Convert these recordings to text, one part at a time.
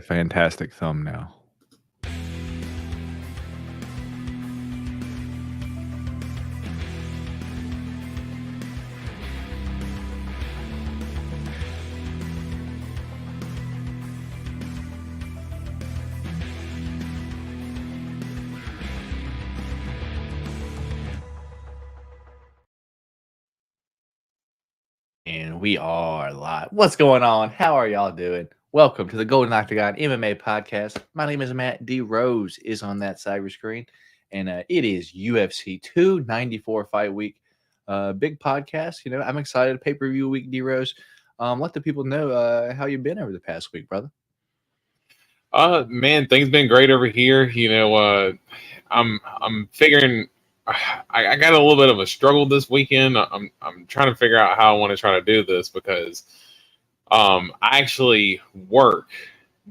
fantastic thumbnail. And we are live. What's going on? How are y'all doing? Welcome to the Golden Octagon MMA Podcast. My name is Matt. D Rose is on that side of your screen, and it is UFC 294 fight week. Big podcast. You know, I'm excited. Pay-per-view week, D Rose. Let the people know how you've been over the past week, brother. Man, things been great over here. You know, I'm figuring. I got a little bit of a struggle this weekend. I'm trying to figure out how I want to try to do this because I actually work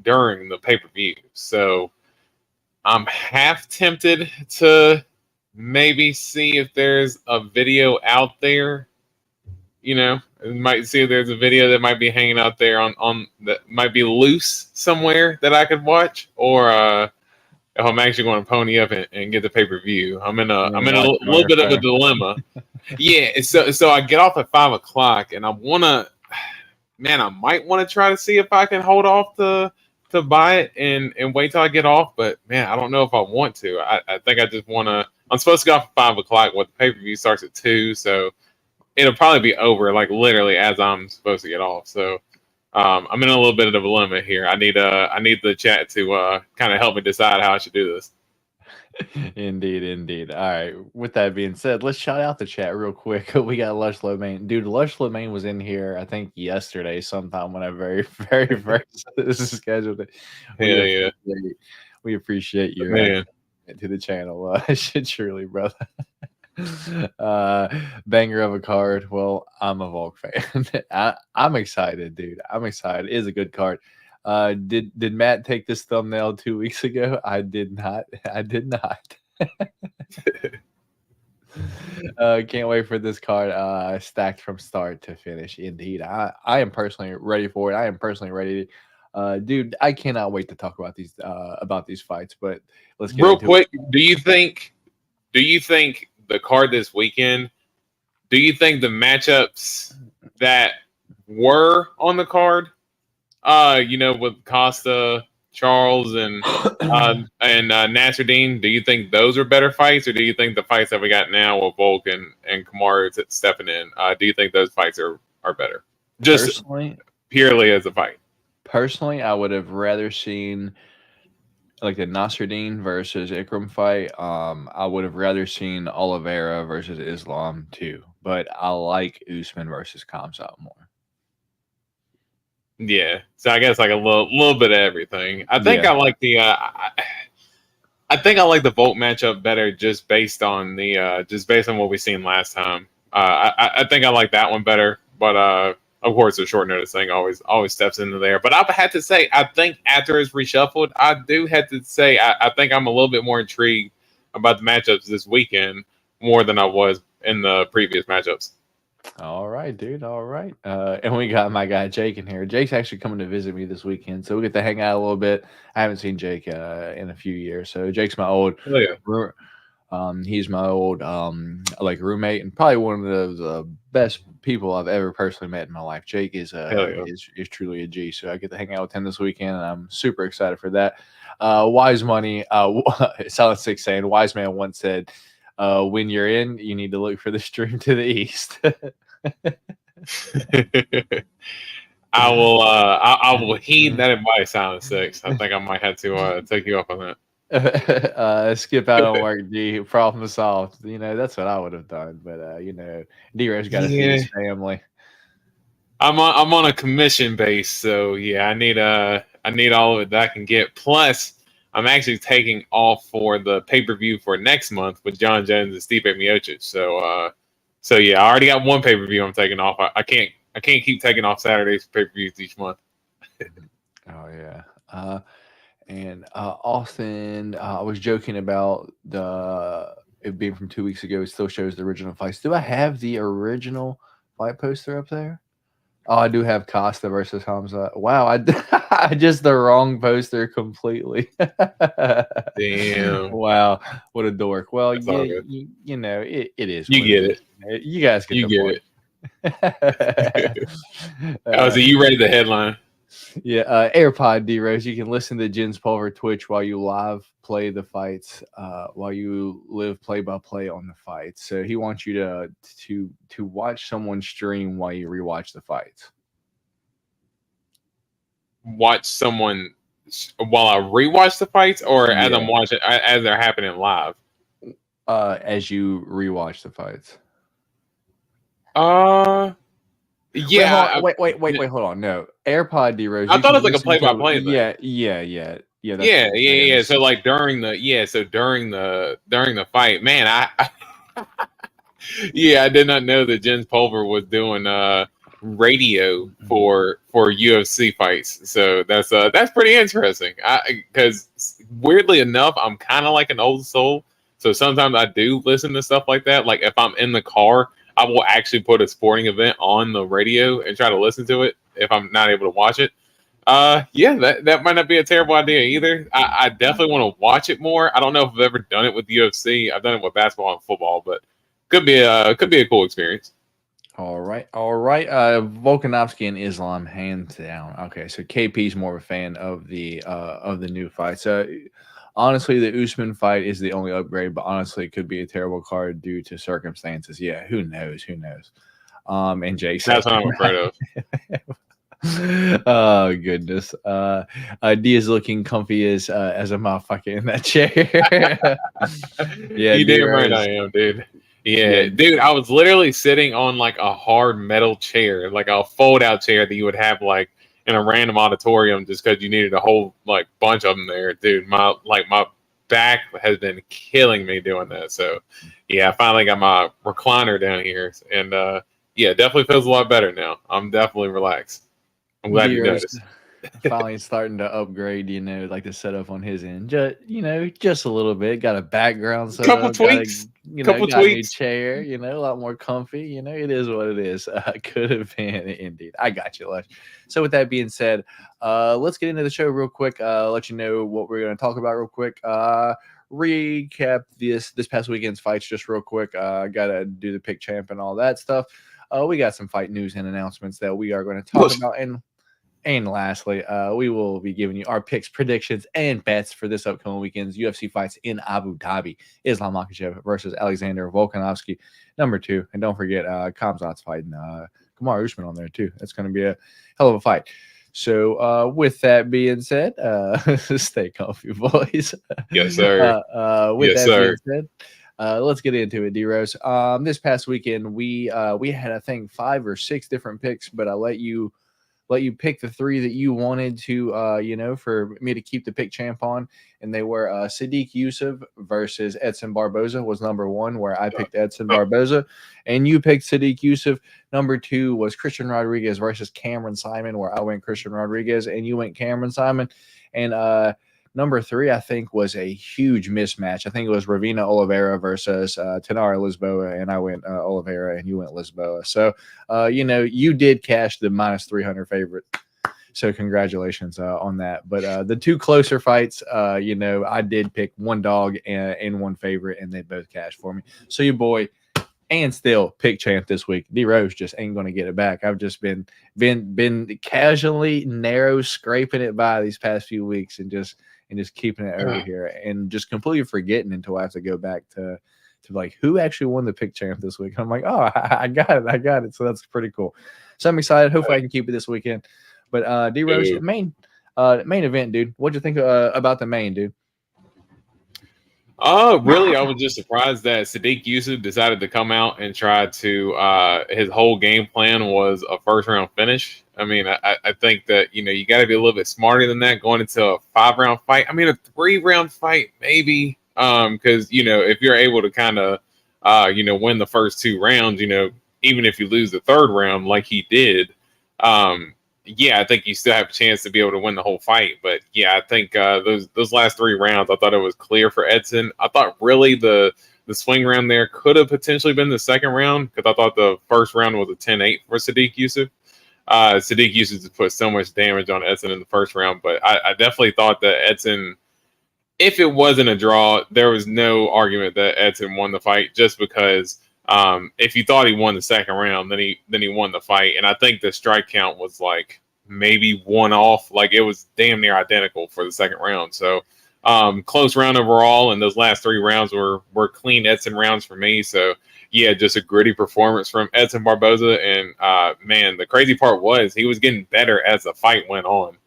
during the pay-per-view. So I'm half tempted to maybe see if there's a video out there. You know, might see if there's a video that might be hanging out there on that might be loose somewhere that I could watch, or if I'm actually going to pony up and get the pay-per-view. I'm in a little bit of a dilemma. Yeah, so I get off at 5:00, and I might want to try to see if I can hold off to buy it and wait till I get off. But man, I don't know if I want to. I think I just want to. I'm supposed to get off at 5:00. What the pay-per-view starts at 2, so it'll probably be over like literally as I'm supposed to get off. So I'm in a little bit of a dilemma here. I need the chat to kind of help me decide how I should do this. Indeed. All right. With that being said, let's shout out the chat real quick. We got Lush Lomain. Dude, Lush Lomain was in here, I think, yesterday sometime when I very first scheduled it. Yeah. We appreciate your to the channel. Truly, brother. Banger of a card. Well, I'm a Volk fan. I'm excited, dude. I'm excited. It is a good card. Did Matt take this thumbnail 2 weeks ago? I did not. Can't wait for this card. Stacked from start to finish. Indeed, I am personally ready for it. I am personally ready. Dude, I cannot wait to talk about these fights. But let's get real into quick. it. Do you think the card this weekend? Do you think the matchups that were on the card, you know, with Costa, Charles, and Nasruddin, do you think those are better fights, or do you think the fights that we got now with Volk and Kamaru stepping in, do you think those fights are better? Just personally, purely as a fight. Personally, I would have rather seen like the Nasruddin versus Ikram fight. I would have rather seen Oliveira versus Islam too, but I like Usman versus Khamzat more. Yeah, so I guess like a little bit of everything. I think I like the I think I like the Volk matchup better just based on what we seen last time. I think I like that one better, but of course, the short notice thing always steps into there. But I had to say, I think after it's reshuffled, I do have to say, I think I'm a little bit more intrigued about the matchups this weekend more than I was in the previous matchups. All right, dude. All right. And we got my guy Jake in here. Jake's actually coming to visit me this weekend, so we get to hang out a little bit. I haven't seen Jake in a few years. So Jake's my old he's my old like roommate and probably one of the best people I've ever personally met in my life. Jake is truly a G. So I get to hang out with him this weekend, and I'm super excited for that. Wise Money, Silent Six saying Wise Man once said, when you're in, you need to look for the stream to the east. I will heed that advice, Silent Six. I think I might have to take you up on that. Skip out on work, D. Problem solved. You know, that's what I would have done. But you know, D-Rose got to feed his family. I'm on a commission base, so yeah, I need all of it that I can get. Plus, I'm actually taking off for the pay-per-view for next month with John Jones and Stipe Miocic. So yeah, I already got one pay-per-view I'm taking off. I can't keep taking off Saturdays for pay-per-views each month. Oh yeah. And Austin, I was joking about it being from 2 weeks ago. It still shows the original fights. Do I have the original fight poster up there? Oh, I do have Costa versus Khamzat. Wow, I Just the wrong poster completely. Damn. Wow, what a dork. Well, That's all yeah, good. you know, it is. You get it. You guys get You the get point. So you read the headline? Yeah, AirPod D-Rose. You can listen to Jens Pulver Twitch while you live play the fights, while you live play-by-play on the fights. So he wants you to watch someone stream while you rewatch the fights. Watch someone while I rewatch the fights, or as I'm watching, as they're happening live? As you rewatch the fights. Yeah. Wait, hold on. No, AirPod D-Rose. I thought it was like a play-by-play thing. Yeah. So like during the fight, man, I I did not know that Jens Pulver was doing radio for UFC fights. So that's pretty interesting. Because weirdly enough, I'm kind of like an old soul. So sometimes I do listen to stuff like that. Like if I'm in the car, I will actually put a sporting event on the radio and try to listen to it if I'm not able to watch it. That might not be a terrible idea either. I definitely want to watch it more. I don't know if I've ever done it with UFC. I've done it with basketball and football, but could be a cool experience. All right. Volkanovski and Islam, hands down. Okay, so KP's more of a fan of the new fights. Honestly, the Usman fight is the only upgrade, but honestly, it could be a terrible card due to circumstances. Yeah, who knows? And Jake, that's what I'm afraid of. Oh goodness. D is looking comfy as a motherfucker in that chair. Yeah, you damn right I am, dude. Yeah, dude, I was literally sitting on like a hard metal chair, like a fold out chair that you would have like in a random auditorium just because you needed a whole like bunch of them there, dude. My back has been killing me doing that. So yeah, I finally got my recliner down here, and definitely feels a lot better now. I'm definitely relaxed. I'm glad you noticed. Finally starting to upgrade, like the setup on his end. Just a little bit. Got a background set couple tweaks. Got a new chair, a lot more comfy. It is what it is. Could have been indeed. I got you, Lush. So with that being said, let's get into the show real quick. Let you know what we're going to talk about real quick. Recap this past weekend's fights just real quick. Gotta do the pick champ and all that stuff. We got some fight news and announcements that we are going to talk about. And lastly, we will be giving you our picks, predictions, and bets for this upcoming weekend's UFC fights in Abu Dhabi. Islam Makachev versus Alexander Volkanovski, number 2. And don't forget, Khamzat's fighting Kamaru Usman on there, too. That's going to be a hell of a fight. So with that being said, stay comfy, boys. Yes, sir. Being said, let's get into it, D-Rose. This past weekend, we had, I think, 5 or 6 different picks, but I let you pick the 3 that you wanted to, for me to keep the pick champ on. And they were Sadiq Yusuff versus Edson Barboza was number 1, where I picked Edson Barboza. And you picked Sadiq Yusuff. Number 2 was Christian Rodriguez versus Cameron Simon, where I went Christian Rodriguez and you went Cameron Simon. And number 3, I think, was a huge mismatch. I think it was Ravina Oliveira versus Tanara Lisboa, and I went Oliveira, and you went Lisboa. So, you did cash the minus 300 favorite. So, congratulations on that. But the 2 closer fights, I did pick one dog and one favorite, and they both cashed for me. So, your boy, and still pick champ this week. D Rose just ain't going to get it back. I've just been casually narrow scraping it by these past few weeks, and just keeping it over here, and just completely forgetting until I have to go back to like who actually won the pick champ this week. I'm like, oh, I got it. So that's pretty cool. So I'm excited. Hopefully I can keep it this weekend. But D Rose, main event, dude. What'd you think about the main, dude? Really, I was just surprised that Sadiq Yusuff decided to come out and try to his whole game plan was a first round finish. I mean, I think that, you got to be a little bit smarter than that going into a 5-round fight. I mean, a 3-round fight, maybe, because, if you're able to kind of, win the first 2 rounds, even if you lose the 3rd round like he did, I think you still have a chance to be able to win the whole fight. But yeah, I think those last 3 rounds, I thought it was clear for Edson. I thought really the swing round there could have potentially been the 2nd round, because I thought the first round was a 10-8 for Sadiq Yusuff. Sadiq used to put so much damage on Edson in the first round, but I definitely thought that Edson, if it wasn't a draw, there was no argument that Edson won the fight, just because if you thought he won the second round, then he won the fight. And I think the strike count was like maybe one off. Like, it was damn near identical for the second round. So close round overall, and those last 3 rounds were clean Edson rounds for me. So yeah, just a gritty performance from Edson Barboza. And man, the crazy part was he was getting better as the fight went on.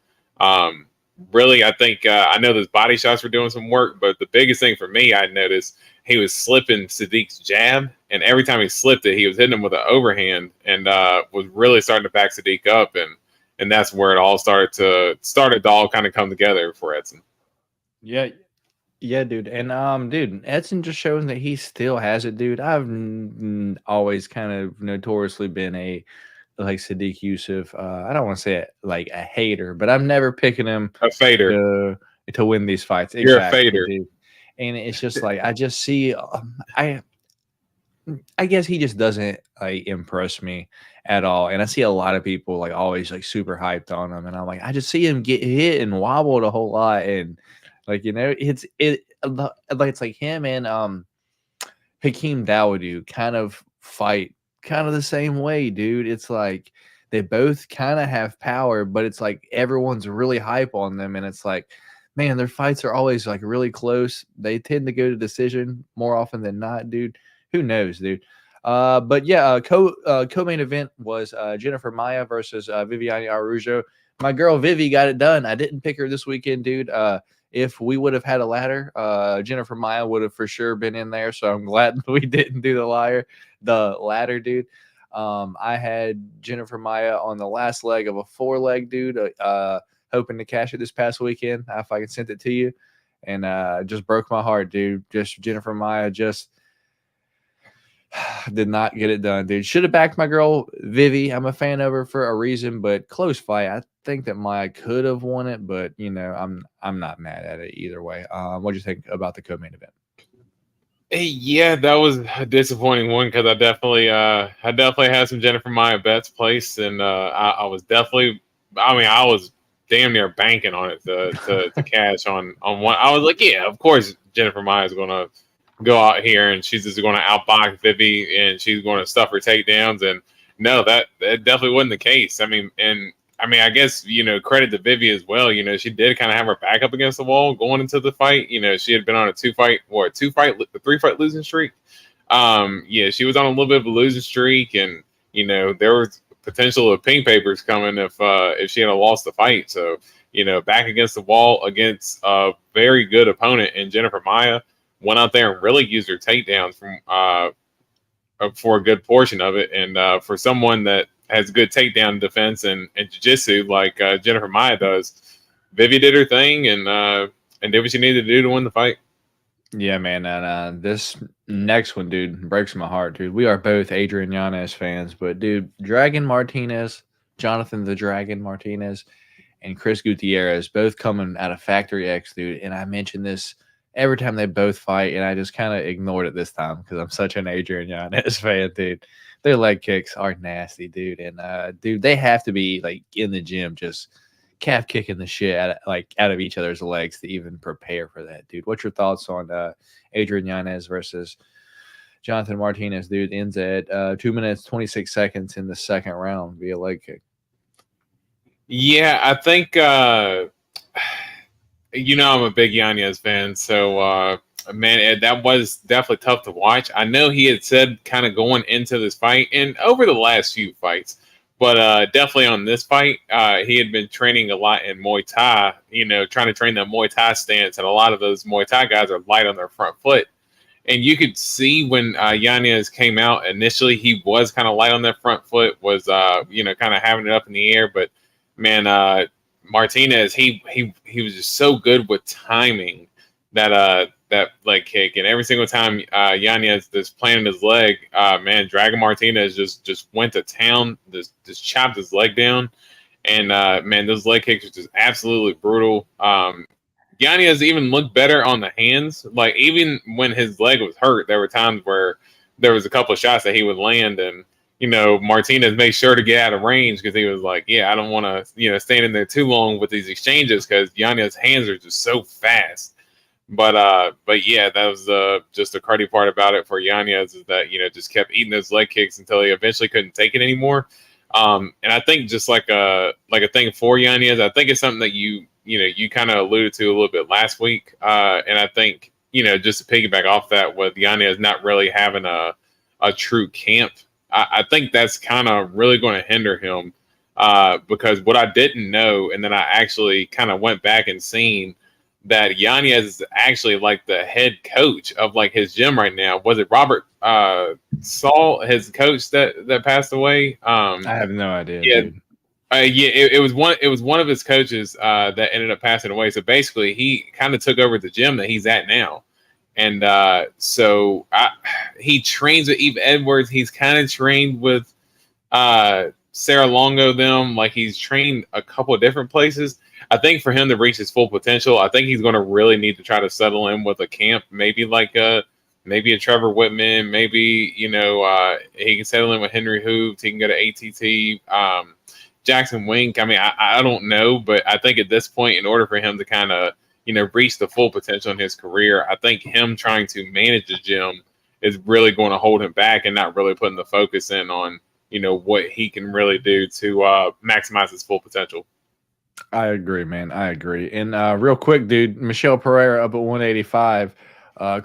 Really, I think I know those body shots were doing some work, but the biggest thing for me, I noticed he was slipping Sadiq's jab, and every time he slipped it, he was hitting him with an overhand, and was really starting to back Sadiq up, and that's where it all started to all kind of come together for Edson. Yeah, dude, and dude, Edson just showing that he still has it, dude. I've always kind of notoriously been a like Sadiq Yusuf. I don't want to say it like a hater, but I'm never picking him a fader to win these fights. You're a fader, dude. And it's just like I just see, I guess he just doesn't like impress me at all. And I see a lot of people like always like super hyped on him, and I'm like, I just see him get hit and wobbled a whole lot, and like it's like him and Hakeem Dawodu kind of fight kind of the same way, dude. It's like they both kind of have power, but it's like everyone's really hype on them, and it's like, man, their fights are always like really close. They tend to go to decision more often than not, dude. Who knows, dude? But yeah, co-main event was Jennifer Maia versus Viviane Araújo. My girl Vivi got it done. I didn't pick her this weekend, dude. If we would have had a ladder, Jennifer Maia would have for sure been in there. So I'm glad we didn't do the ladder, dude. I had Jennifer Maia on the last leg of a 4-leg, dude. Hoping to cash it this past weekend, if I can send it to you, and just broke my heart, dude. Just Jennifer Maia just did not get it done, dude. Should have backed my girl Vivi. I'm a fan of her for a reason, but close fight. I think that Maia could have won it, but I'm not mad at it either way. What do you think about the co-main event? Hey, yeah, that was a disappointing one, because I definitely had some Jennifer Maia bets placed, and I was damn near banking on it to cash on one. I was like, yeah, of course Jennifer Maia is going to go out here and she's just going to outbox Vivi and she's going to stuff her takedowns. And no, that definitely wasn't the case. I mean, I guess, credit to Vivi as well. She did kind of have her back up against the wall going into the fight. She had been on a 3-fight losing streak. Yeah, she was on a little bit of a losing streak, and, there was potential of pink papers coming if she had lost the fight. So, back against the wall against a very good opponent, and Jennifer Maia went out there and really used her takedowns for a good portion of it. And for someone that has good takedown defense and jiu-jitsu like Jennifer Maia does, Vivi did her thing and did what she needed to do to win the fight. Yeah, man, and this next one, dude, breaks my heart, dude. We are both Adrian Yanez fans, but, dude, Dragon Martinez, Jonathan the Dragon Martinez, and Chris Gutierrez both coming out of Factory X, dude. And I mention this every time they both fight, and I just kind of ignored it this time because I'm such an Adrian Yanez fan, dude. Their leg kicks are nasty, dude. And, dude, they have to be, like, in the gym just calf kicking the shit out of each other's legs to even prepare for that, dude. What's your thoughts on Adrian Yanez versus Jonathan Martinez, dude? Ends at 2 minutes 26 seconds in the second round via leg kick. Yeah, I think I'm a big Yanez fan, so man, that was definitely tough to watch. I know he had said kind of going into this fight and over the last few fights, but definitely on this fight, he had been training a lot in Muay Thai, trying to train that Muay Thai stance. And a lot of those Muay Thai guys are light on their front foot. And you could see when Yanez came out initially, he was kind of light on that front foot, was, kind of having it up in the air. But, man, Martinez, he was just so good with timing that leg kick, and every single time Yanez just planted his leg, man, Dragon Martinez just went to town, just chopped his leg down, and man, those leg kicks are just absolutely brutal. Yanez even looked better on the hands. Like, even when his leg was hurt, there were times where there was a couple of shots that he would land, and Martinez made sure to get out of range because he was like, yeah, I don't want to, stand in there too long with these exchanges because Yanez's hands are just so fast. But yeah, that was just the cruddy part about it for Yanez is that just kept eating those leg kicks until he eventually couldn't take it anymore. And I think just like a thing for Yanez, I think it's something that you kind of alluded to a little bit last week. And I think just to piggyback off that with Yanez not really having a true camp, I think that's kind of really going to hinder him because what I didn't know, and then I actually kind of went back and seen that Yanez is actually like the head coach of like his gym right now. Was it Robert Saul, his coach that passed away? I have no idea. Yeah, dude. It was one of his coaches that ended up passing away. So basically, he kind of took over the gym that he's at now, and so he trains with Eve Edwards. He's kind of trained with Sarah Longo. Them like he's trained a couple of different places. I think for him to reach his full potential, I think he's going to really need to try to settle in with a camp, maybe like a Trevor Whitman, maybe he can settle in with Henry Hoops, he can go to ATT, Jackson Wink. I mean, I don't know, but I think at this point, in order for him to kind of reach the full potential in his career, I think him trying to manage the gym is really going to hold him back and not really putting the focus in on what he can really do to maximize his full potential. I agree, man. I agree. And real quick, dude, Michelle Pereira up at 185,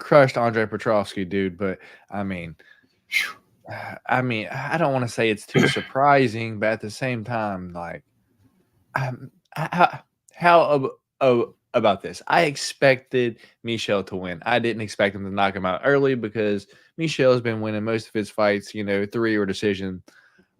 crushed Andre Petrovsky, dude. But I mean, I don't want to say it's too surprising, but at the same time, like, how about this? I expected Michel to win. I didn't expect him to knock him out early because Michel has been winning most of his fights, 3 or decision.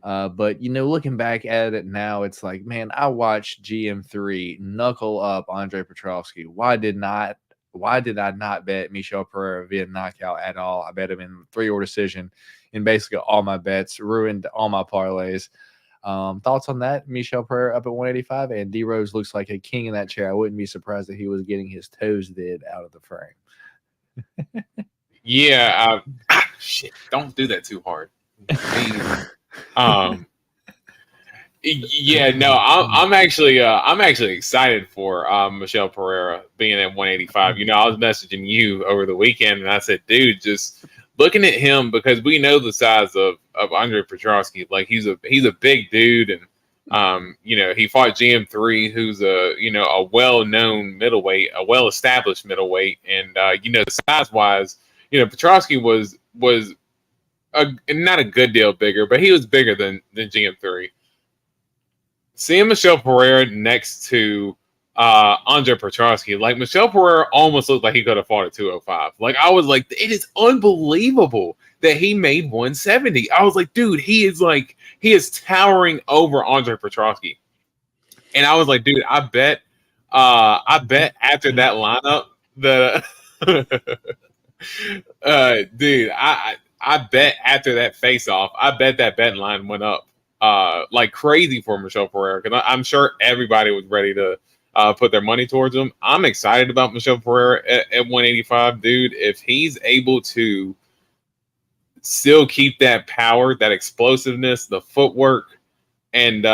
But looking back at it now, it's like, man, I watched GM3 knuckle up Andre Petrovsky. Why did I not bet Michel Pereira via knockout at all? I bet him in 3 or decision in basically all my bets, ruined all my parlays. Thoughts on that? Michel Pereira up at 185, and D Rose looks like a king in that chair. I wouldn't be surprised that he was getting his toes did out of the frame. Yeah, shit, don't do that too hard. Yeah, no, I'm actually excited for Michel Pereira being at 185. I was messaging you over the weekend, and I said, dude, just looking at him because we know the size of Andre Petrovsky. Like he's a big dude, and he fought GM3, who's a well-known middleweight, a well-established middleweight, and size-wise, Petrovsky was not a good deal bigger, but he was bigger than GM3. Seeing Michel Pereira next to Andre Petrovsky, like Michel Pereira almost looked like he could have fought at 205. Like I was like, it is unbelievable that he made 170. I was like, dude, he is towering over Andre Petrovsky. And I was like, dude, I bet after that lineup dude, I bet after that face-off, I bet that betting line went up like crazy for Michel Pereira because I'm sure everybody was ready to put their money towards him. I'm excited about Michel Pereira at 185, dude. If he's able to still keep that power, that explosiveness, the footwork, and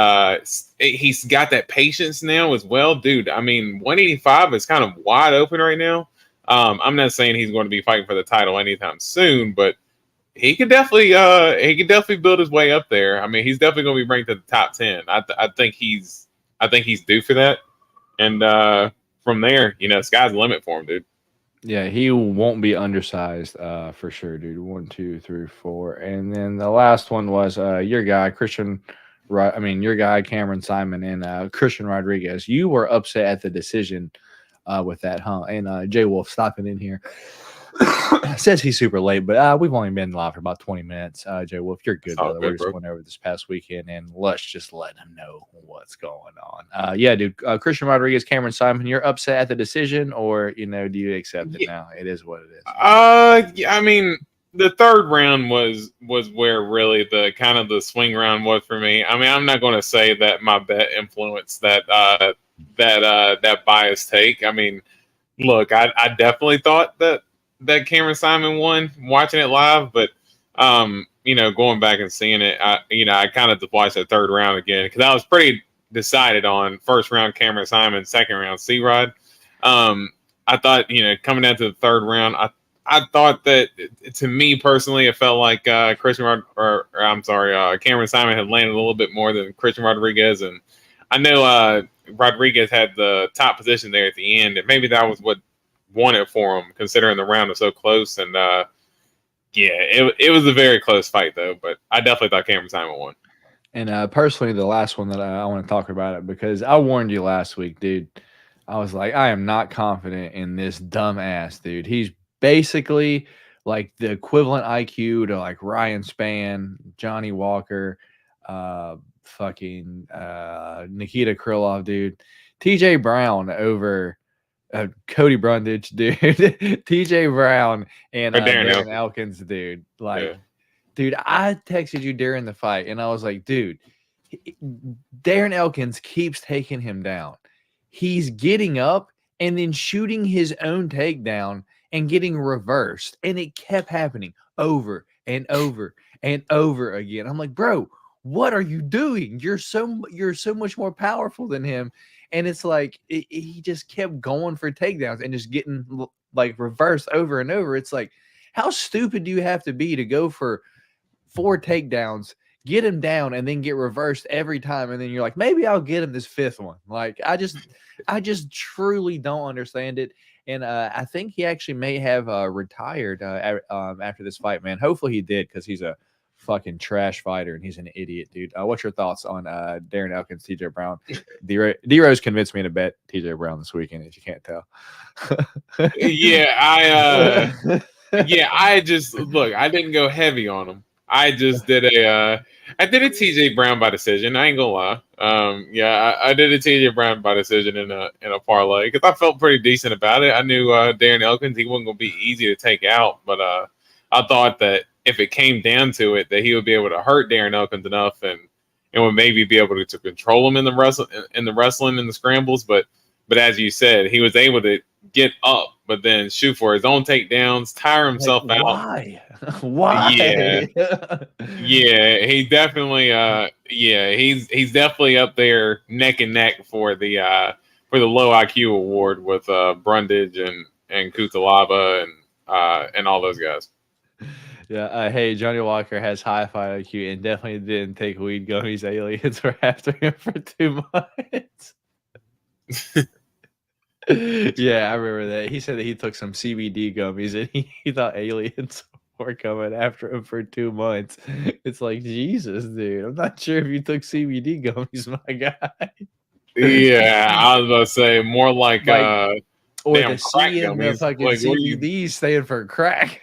he's got that patience now as well, dude. I mean, 185 is kind of wide open right now. I'm not saying he's going to be fighting for the title anytime soon, but he could definitely build his way up there. I mean, he's definitely going to be ranked at the top 10. I think he's due for that. And from there, sky's the limit for him, dude. Yeah, he won't be undersized for sure, dude. 1, 2, 3, 4, and then the last one was your guy Cameron Simon and Christian Rodriguez. You were upset at the decision with that, huh? And Jay Wolf stopping in here. Says he's super late, but we've only been live for about 20 minutes. Jay Wolf, you're good, brother. We're just going over this past weekend, and let's just let him know what's going on. Yeah, dude. Christian Rodriguez, Cameron Simon, you're upset at the decision, or do you accept it now? It is what it is. Yeah, I mean, the third round was where really the kind of the swing round was for me. I mean, I'm not going to say that my bet influenced that biased take. I mean, look, I definitely thought that Cameron Simon won watching it live, but Going back and seeing it, I kind of watched the third round again because I was pretty decided on first round Cameron Simon, second round C-Rod. I thought, coming down to the third round, I thought that, to me personally, it felt like Cameron Simon had landed a little bit more than Christian Rodriguez, and I know Rodriguez had the top position there at the end, and maybe that was what won it for him, considering the round was so close. And it was a very close fight, though. But I definitely thought Cameron Simon won. And personally, the last one that I want to talk about it because I warned you last week, dude. I was like, I am not confident in this dumbass dude. He's basically like the equivalent IQ to like Ryan Spann, Johnny Walker, fucking Nikita Krylov, dude. TJ Brown over Cody Brundage, dude. TJ Brown and Darren Elkins, dude. Like, yeah. Dude, I texted you during the fight, and I was like, dude, Darren Elkins keeps taking him down. He's getting up and then shooting his own takedown and getting reversed. And it kept happening over and over and over again. I'm like, bro, what are you doing? You're so much more powerful than him. And it's like he just kept going for takedowns and just getting like reversed over and over. It's like, how stupid do you have to be to go for 4 takedowns, get him down, and then get reversed every time? And then you're like, maybe I'll get him this 5th one. Like, I just truly don't understand it. And I think he actually may have retired after this fight, man. Hopefully he did, because he's a fucking trash fighter and he's an idiot, dude. What's your thoughts on Darren Elkins, TJ Brown? D-Rose convinced me to bet TJ Brown this weekend, if you can't tell. I just look, I didn't go heavy on him. I just did a TJ Brown by decision. I ain't gonna lie. I did a TJ Brown by decision in a parlay because I felt pretty decent about it. I knew Darren Elkins, he wasn't gonna be easy to take out, but I thought that if it came down to it, that he would be able to hurt Darren Elkins enough and would maybe be able to control him in the wrestling and the scrambles. But as you said, he was able to get up, but then shoot for his own takedowns, tire himself out. Why? Yeah, he definitely he's definitely up there neck and neck for the low IQ award with Brundage and Kutalaba and all those guys. Yeah, hey, Johnny Walker has high fight IQ and definitely didn't take weed gummies. Aliens were after him for 2 months. Yeah, I remember that. He said that he took some CBD gummies and he thought aliens were coming after him for 2 months. It's like, Jesus, dude. I'm not sure if you took CBD gummies, my guy. Yeah, I was about to say more like or the C in the fucking like, CBD staying for crack.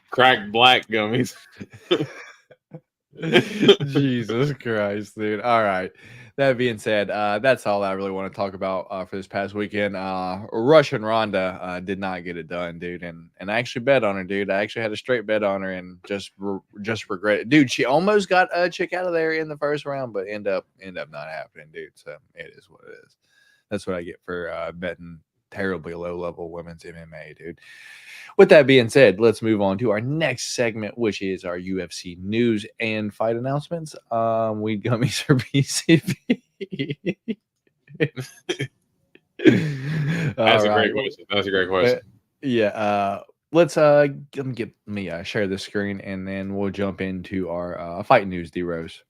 Crack black gummies. Jesus Christ, dude. All right. That being said, that's all I really want to talk about for this past weekend. Russian Ronda did not get it done, dude. And I actually bet on her, dude. I actually had a straight bet on her and just regret it. Dude, she almost got a chick out of there in the first round, but end up not happening, dude. So it is what it is. That's what I get for betting terribly low-level women's MMA, dude. With that being said, let's move on to our next segment, which is our UFC news and fight announcements. Weed gummies or PCP? That's a great question. That's a great question. Let me share the screen, and then we'll jump into our fight news, D-Rose.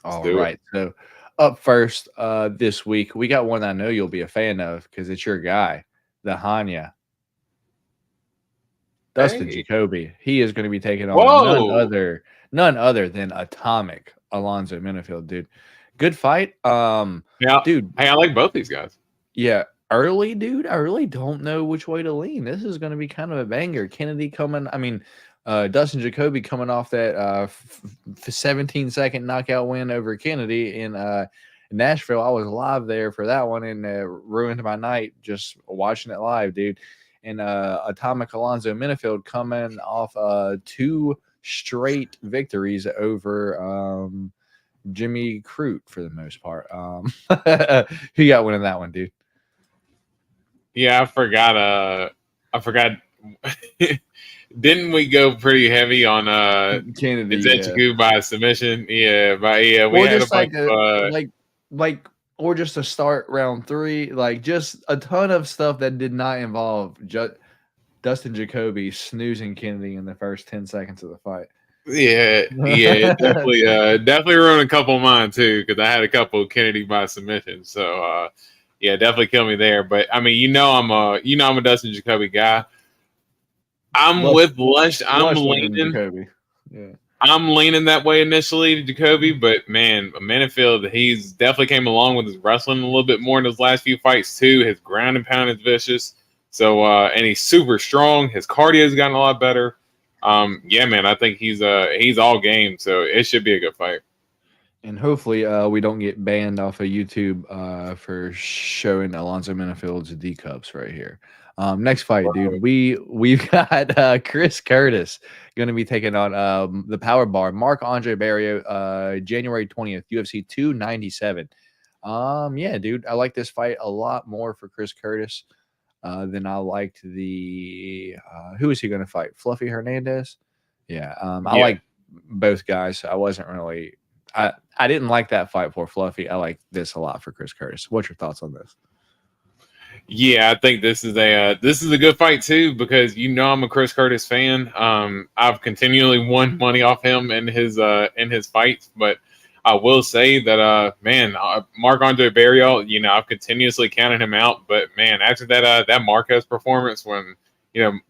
All right. So up first this week, we got one I know you'll be a fan of because it's your guy, the Hanya. Dustin Jacoby. He is going to be taking on none other than Atomic Alonzo Minifield, dude. Good fight. Dude. Hey, I like both these guys. Yeah. Early, dude. I really don't know which way to lean. This is going to be kind of a banger. Kennedy Dustin Jacoby coming off that 17-second knockout win over Kennedy in Nashville. I was live there for that one and ruined my night just watching it live, dude. And Atomic Alonzo Minifield coming off 2 straight victories over Jimmy Crute for the most part. Who got winning that one, dude? Yeah, I forgot. I forgot. Didn't we go pretty heavy on Kennedy, Nzechukwu by submission? Yeah, we or had a just bunch of like or just to start round 3, like just a ton of stuff that did not involve Dustin Jacoby snoozing Kennedy in the first 10 seconds of the fight. it definitely ruined a couple of mine too, because I had a couple of Kennedy by submission. So definitely killed me there. But I mean, I'm a Dustin Jacoby guy. I'm leaning. Jacoby. Yeah. I'm leaning that way initially to Jacoby, but man, Minifield, he's definitely came along with his wrestling a little bit more in those last few fights too. His ground and pound is vicious. So and he's super strong. His cardio's gotten a lot better. Man, I think he's all game, so it should be a good fight. And hopefully we don't get banned off of YouTube for showing Alonzo Minifield's D cups right here. Next fight, dude. We've got Chris Curtis going to be taking on the Power Bar, Marc-Andre Barriault, January 20th, UFC 297. Dude, I like this fight a lot more for Chris Curtis than I liked the who is he going to fight? Fluffy Hernandez? Yeah. I like both guys. So I wasn't really I didn't like that fight for Fluffy. I like this a lot for Chris Curtis. What's your thoughts on this? Yeah, I think this is a good fight too, because I'm a Chris Curtis fan. I've continually won money off him in his fights, but I will say that Marc-Andre Barriault, I've continuously counted him out, but man, after that Marquez performance, when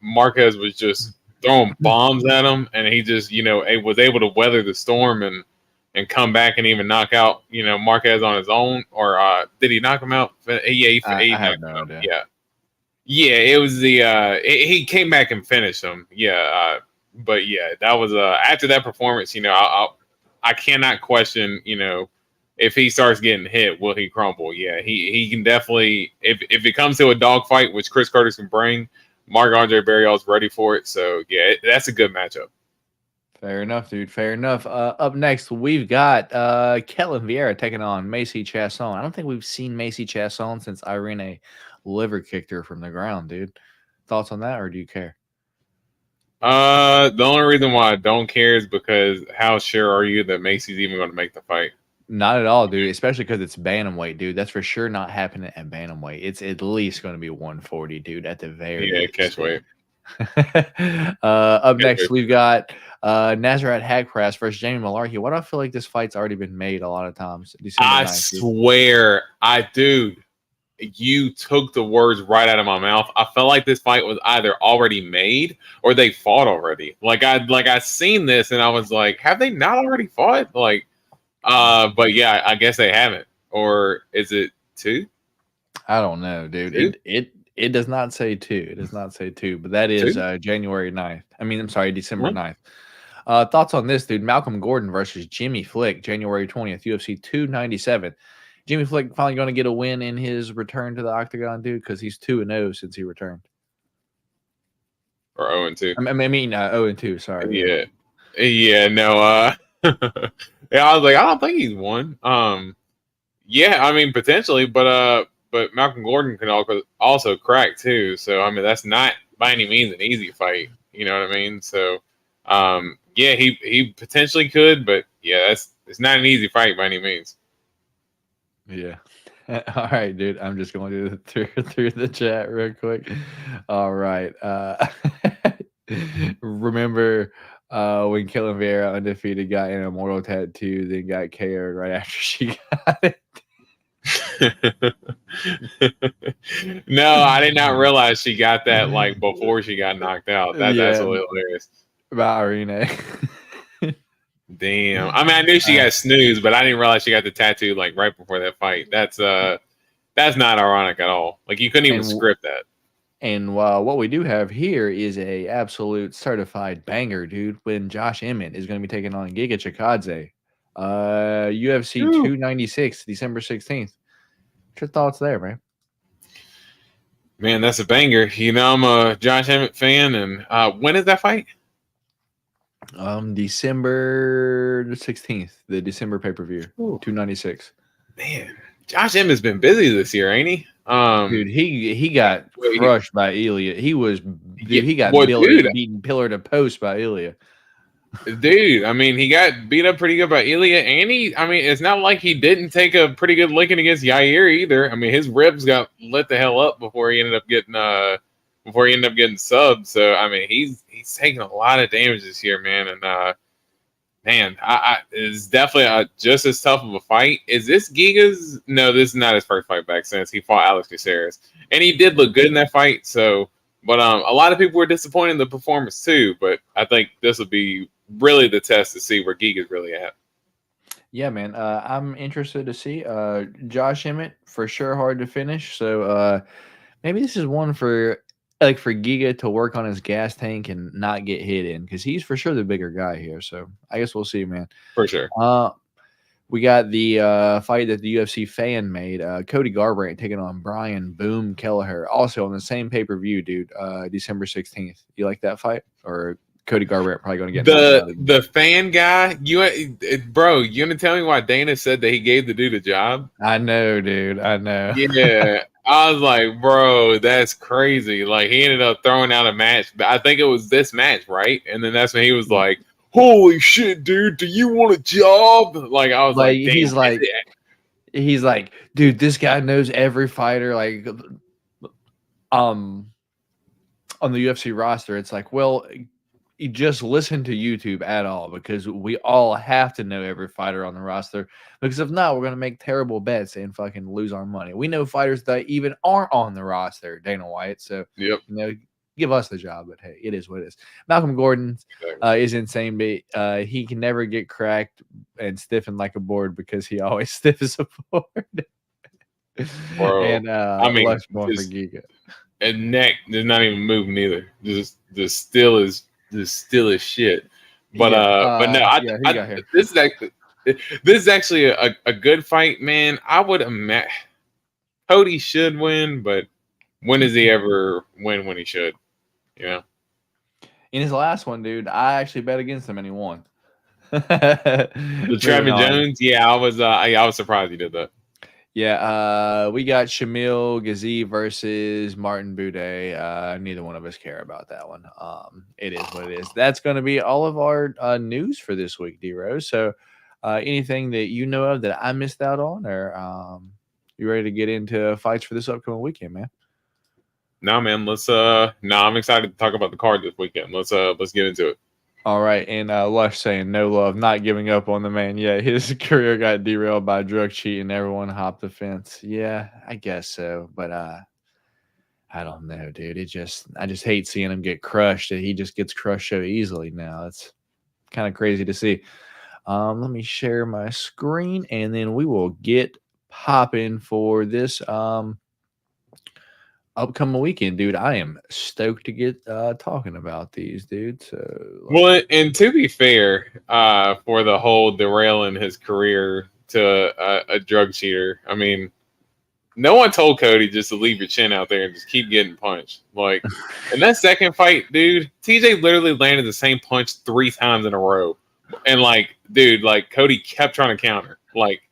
Marquez was just throwing bombs at him, and he just was able to weather the storm and come back and even knock out, Marquez on his own, or did he knock him out? He have no idea. It was he came back and finished him. That was after that performance. I cannot question. If he starts getting hit, will he crumble? Yeah, he can definitely. If it comes to a dogfight, which Chris Curtis can bring, Marc-Andre Barriault's ready for it. So that's a good matchup. Fair enough, dude. Fair enough. Up next, we've got Ketlen Vieira taking on Macy Chiasson. I don't think we've seen Macy Chiasson since Irene liver kicked her from the ground, dude. Thoughts on that, or do you care? The only reason why I don't care is because how sure are you that Macy's even going to make the fight? Not at all, dude. Especially because it's bantamweight, dude. That's for sure not happening at bantamweight. It's at least going to be 140, dude. At the very least. Catch weight. Up next, we've got Nasrat Haqparast versus Jamie Mullarkey. Why do I feel like this fight's already been made a lot of times? I swear, you took the words right out of my mouth. I felt like this fight was either already made or they fought already. I seen this and I was like, have they not already fought? But yeah, I guess they haven't. Or is it 2? I don't know, dude. It does not say 2. It does not say 2, but that is January 9th. December 9th. Thoughts on this, dude? Malcolm Gordon versus Jimmy Flick, January 20th, UFC 297. Jimmy Flick finally going to get a win in his return to the octagon, dude, because he's 2-0 since he returned. Or 0-2. 0-2, sorry. No. I was like, I don't think he's won. Potentially, but Malcolm Gordon can also crack too. So that's not by any means an easy fight. You know what I mean? So he potentially could, but it's not an easy fight by any means. Yeah. All right, dude. I'm just going through the chat real quick. All right. Remember when Ketlen Vieira undefeated got an immortal tattoo, then got KO'd right after she got it? No, I did not realize she got that before she got knocked out. That's absolutely hilarious. About Irene. Damn. I knew she got snoozed, but I didn't realize she got the tattoo right before that fight. That's not ironic at all. You couldn't even script that. And what we do have here is a absolute certified banger, dude. When Josh Emmett is going to be taking on Giga Chikadze, UFC 296, December 16th. What's your thoughts there, man? Man, that's a banger. I'm a Josh Emmett fan, and when is that fight? December 16th, the December pay-per-view, 296. Man, Josh Emmett's been busy this year, ain't he? Dude, he got crushed by Ilya. He got beaten pillar to post by Ilya. Dude, I mean, he got beat up pretty good by Ilya, and it's not like he didn't take a pretty good licking against Yair either. I mean, his ribs got lit the hell up before he ended up getting subbed. So I mean, he's taking a lot of damage this year, man. And man, it's definitely just as tough of a fight. Is this Giga's? No, this is not his first fight back since he fought Alex Caceres, and he did look good in that fight. So, but a lot of people were disappointed in the performance too. But I think this will be really the test to see where Giga's really at. Yeah, man. I'm interested to see. Josh Emmett for sure hard to finish. So maybe this is one for Giga to work on his gas tank and not get hit in, because he's for sure the bigger guy here. So I guess we'll see, man. For sure. We got the fight that the UFC fan made. Cody Garbrandt taking on Brian Boom Kelleher, also on the same pay-per-view, dude. December 16th. You like that fight? Or Cody Garbrandt probably going to get the fan guy. You gonna tell me why Dana said that he gave the dude a job? I know, dude. I know. Yeah, I was like, bro, that's crazy. Like, he ended up throwing out a match. I think it was this match, right? And then that's when he was like, "Holy shit, dude! Do you want a job?" Like, I was like, he's like, dude, this guy knows every fighter. Like, on the UFC roster, it's like, well, you just listen to YouTube at all, because we all have to know every fighter on the roster, because if not, we're going to make terrible bets and fucking lose our money. We know fighters that even aren't on the roster, Dana White. So, yep. Give us the job, but hey, it is what it is. Malcolm Gordon is insane, but he can never get cracked and stiffen like a board, because he always stiffens a board. Bro, and left going for Giga. And neck is not even moving either. Just still as shit. But no, this is actually a good fight, man. I would imagine Cody should win, but when does he ever win when he should? You know? In his last one, dude, I actually bet against him and he won. The Trevin Jones? Yeah, I was surprised he did that. Yeah, we got Shamil Ghazi versus Martin Boudet. Neither one of us care about that one. It is what it is. That's going to be all of our news for this week, D-Rose. So anything that you know of that I missed out on, or you ready to get into fights for this upcoming weekend, man? No, man. I'm excited to talk about the card this weekend. Let's get into it. All right, and Lush saying no love, not giving up on the man. Yeah, his career got derailed by drug cheating. Everyone hopped the fence. Yeah, I guess so, but I don't know, dude. I just hate seeing him get crushed. He just gets crushed so easily now. It's kind of crazy to see. Let me share my screen, and then we will get popping for this upcoming weekend, dude. I am stoked to get talking about these, dude. So, well, and to be fair, for the whole derailing his career to a drug cheater, I mean, no one told Cody just to leave your chin out there and just keep getting punched. Like, in that second fight, dude, TJ literally landed the same punch 3 times in a row, and Cody kept trying to counter. Like,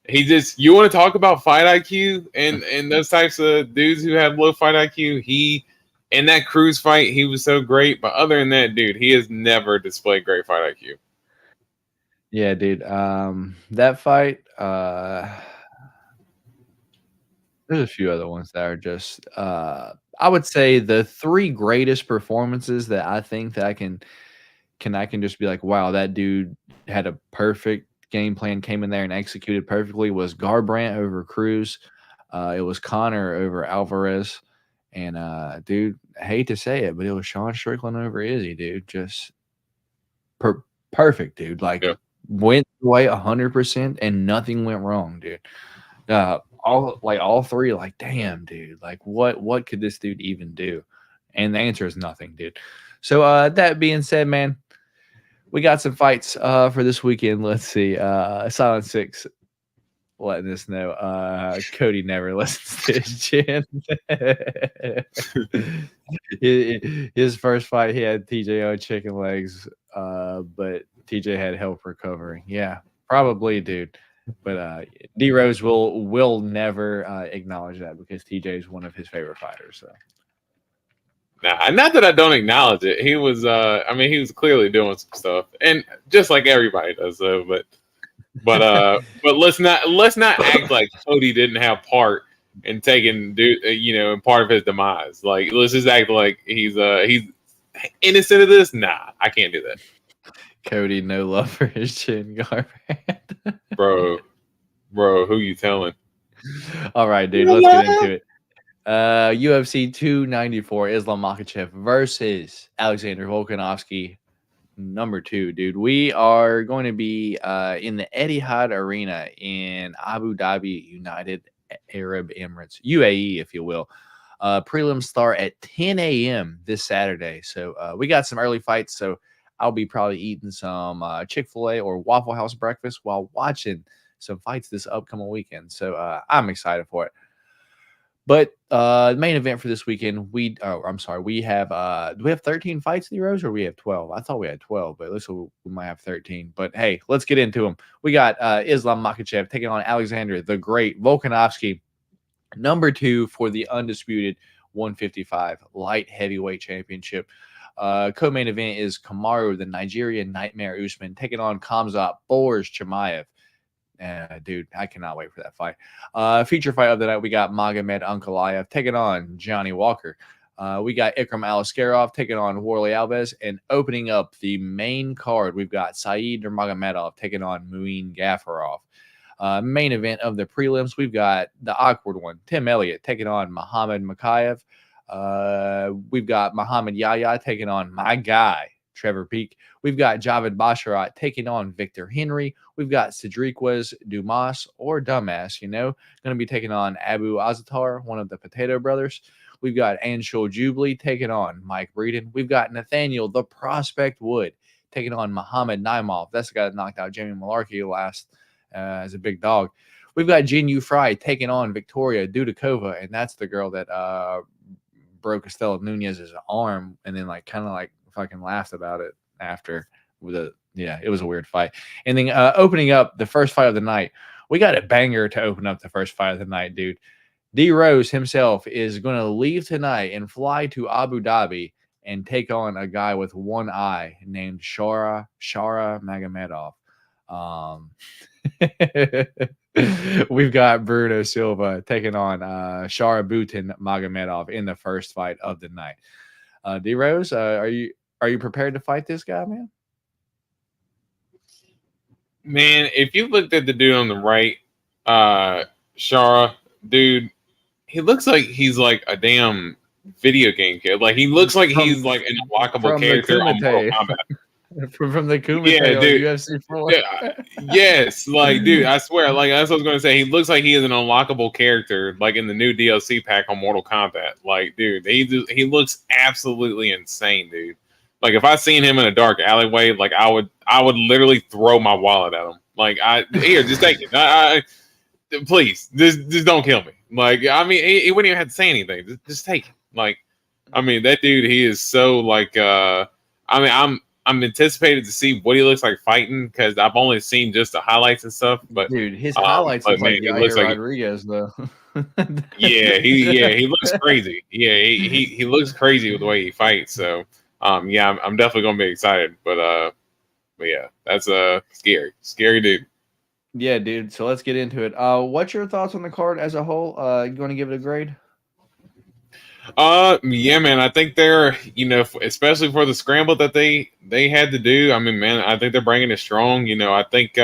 you want to talk about fight IQ and those types of dudes who have low fight IQ. In that Cruz fight, he was so great. But other than that, dude, he has never displayed great fight IQ. Yeah, dude. That fight, there's a few other ones that are just, I would say the 3 greatest performances that I think that I can just be like, wow, that dude had a perfect game plan, came in there and executed perfectly, was Garbrandt over Cruz. It was Connor over Alvarez. And, dude, I hate to say it, but it was Sean Strickland over Izzy, dude. Just perfect, dude. Like, went away 100% and nothing went wrong, dude. All 3, like, damn, dude. Like, what could this dude even do? And the answer is nothing, dude. So, that being said, man, we got some fights for this weekend. Let's see. Silent 6 letting us know. Cody never listens to his chin. His first fight, he had TGO chicken legs, but TJ had help recovering. Yeah, probably, dude. But D Rose will never acknowledge that because TJ is one of his favorite fighters. So. Nah, not that I don't acknowledge it. He was, he was clearly doing some stuff, and just like everybody does, though. But let's not act like Cody didn't have part in taking, in part of his demise. Like, let's just act like he's innocent of this. Nah, I can't do that. Cody, no love for his chin guard. Bro, who you telling? All right, dude, let's get into it. UFC 294, Islam Makachev versus Alexander Volkanovski, number 2, dude. We are going to be in the Etihad Arena in Abu Dhabi, United Arab Emirates, UAE, if you will. Prelims start at 10 a.m. this Saturday. So we got some early fights. So I'll be probably eating some Chick-fil-A or Waffle House breakfast while watching some fights this upcoming weekend. So I'm excited for it. But the main event for this weekend, we have do we have 13 fights, D-Rose, or we have 12? I thought we had 12, but it looks like we might have 13. But hey, let's get into them. We got Islam Makachev taking on Alexander the Great Volkanovski, number 2 for the undisputed 155 light heavyweight championship. Co-main event is Kamaru, the Nigerian Nightmare Usman, taking on Khamzat Boris Chimaev. Dude, I cannot wait for that fight. Feature fight of the night, we got Magomed Ankalaev taking on Johnny Walker. We got Ikram Aliskerov taking on Warley Alves. And opening up the main card, we've got Saeed Nurmagomedov taking on Muin Gaffarov. Main event of the prelims, we've got the awkward one, Tim Elliott taking on Muhammad Makhachev. We've got Muhammad Yahya taking on my guy, Trevor Peak. We've got Javid Basharat taking on Victor Henry. We've got Cedriquez Dumas, or Dumbass, going to be taking on Abu Azatar, one of the Potato Brothers. We've got Anshul Jubilee taking on Mike Breeden. We've got Nathaniel the Prospect Wood taking on Muhammad Naimov. That's the guy that knocked out Jamie Malarkey last as a big dog. We've got Jinyu Fry taking on Victoria Dudakova, and that's the girl that broke Estela Nunez's arm and then fucking laughed about it after. It was a weird fight. And then opening up the first fight of the night, we got a banger to open up the first fight of the night, dude. D Rose himself is going to leave tonight and fly to Abu Dhabi and take on a guy with one eye named Shara Magomedov. We've got Bruno Silva taking on Sharabutin Magomedov in the first fight of the night. D Rose, are you prepared to fight this guy, man? Man, if you looked at the dude on the right, Shara, dude, he looks like he's like a damn video game kid. Like, he looks like he's like an unlockable character on Mortal Kombat. From the Kumite dude. UFC 4. Yes, like, dude, I swear, like, that's what I was going to say. He looks like he is an unlockable character, like in the new DLC pack on Mortal Kombat. Like, dude, he looks absolutely insane, dude. Like, if I seen him in a dark alleyway, like, I would literally throw my wallet at him. Like, here, just take it. Please, just don't kill me. Like, I mean, he wouldn't even have to say anything. Just take it. Like, I mean, that dude, he is so like. I'm anticipated to see what he looks like fighting because I've only seen just the highlights and stuff. But dude, his highlights look like Yair Rodriguez, though. he looks crazy. Yeah, he looks crazy with the way he fights. So. I'm definitely gonna be excited, but yeah, that's scary dude. Yeah, dude. So let's get into it. What's your thoughts on the card as a whole? You going to give it a grade? Yeah, man. I think they're, especially for the scramble that they had to do. I mean, man, I think they're bringing it strong. I think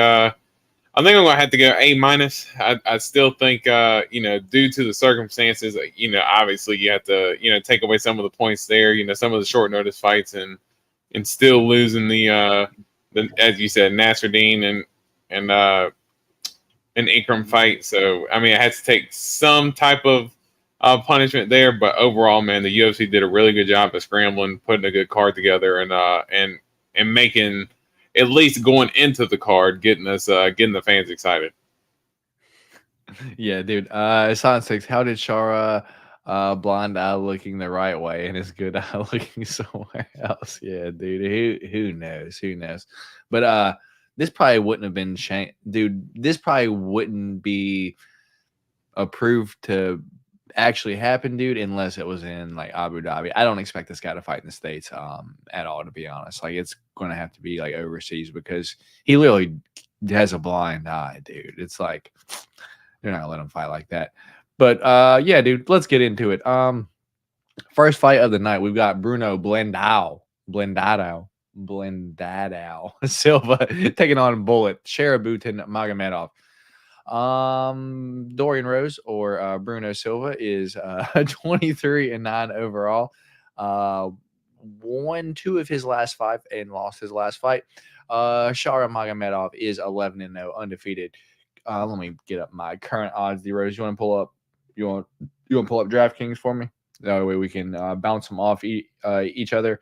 I'm gonna have to go A-. I still think, due to the circumstances, obviously you have to, take away some of the points there, some of the short notice fights and still losing the as you said, Nasruddin and Ikram fight. So, I mean, I had to take some type of punishment there, but overall, man, the UFC did a really good job of scrambling, putting a good card together and making, at least going into the card, getting the fans excited. Yeah, dude. It's on 6. How did Shara blonde eye looking the right way and his good eye looking somewhere else? Yeah, dude. Who knows? But this probably wouldn't have been dude. This probably wouldn't be approved to actually happen, dude, unless it was in like Abu Dhabi. I don't expect this guy to fight in the States at all, to be honest. Like, it's going to have to be like overseas because he literally has a blind eye, dude. It's like they're not gonna let him fight like that. But yeah, dude, let's get into it. First fight of the night, we've got Bruno Blendado Silva taking on Bullet Sharabutin Magomedov. Dorian Rose or Bruno Silva is 23-9 overall. Won 2 of his last 5 and lost his last fight. Shara Magomedov is 11-0 undefeated. Let me get up my current odds. D Rose, you want to pull up? You want to pull up DraftKings for me? That way we can bounce them off each other.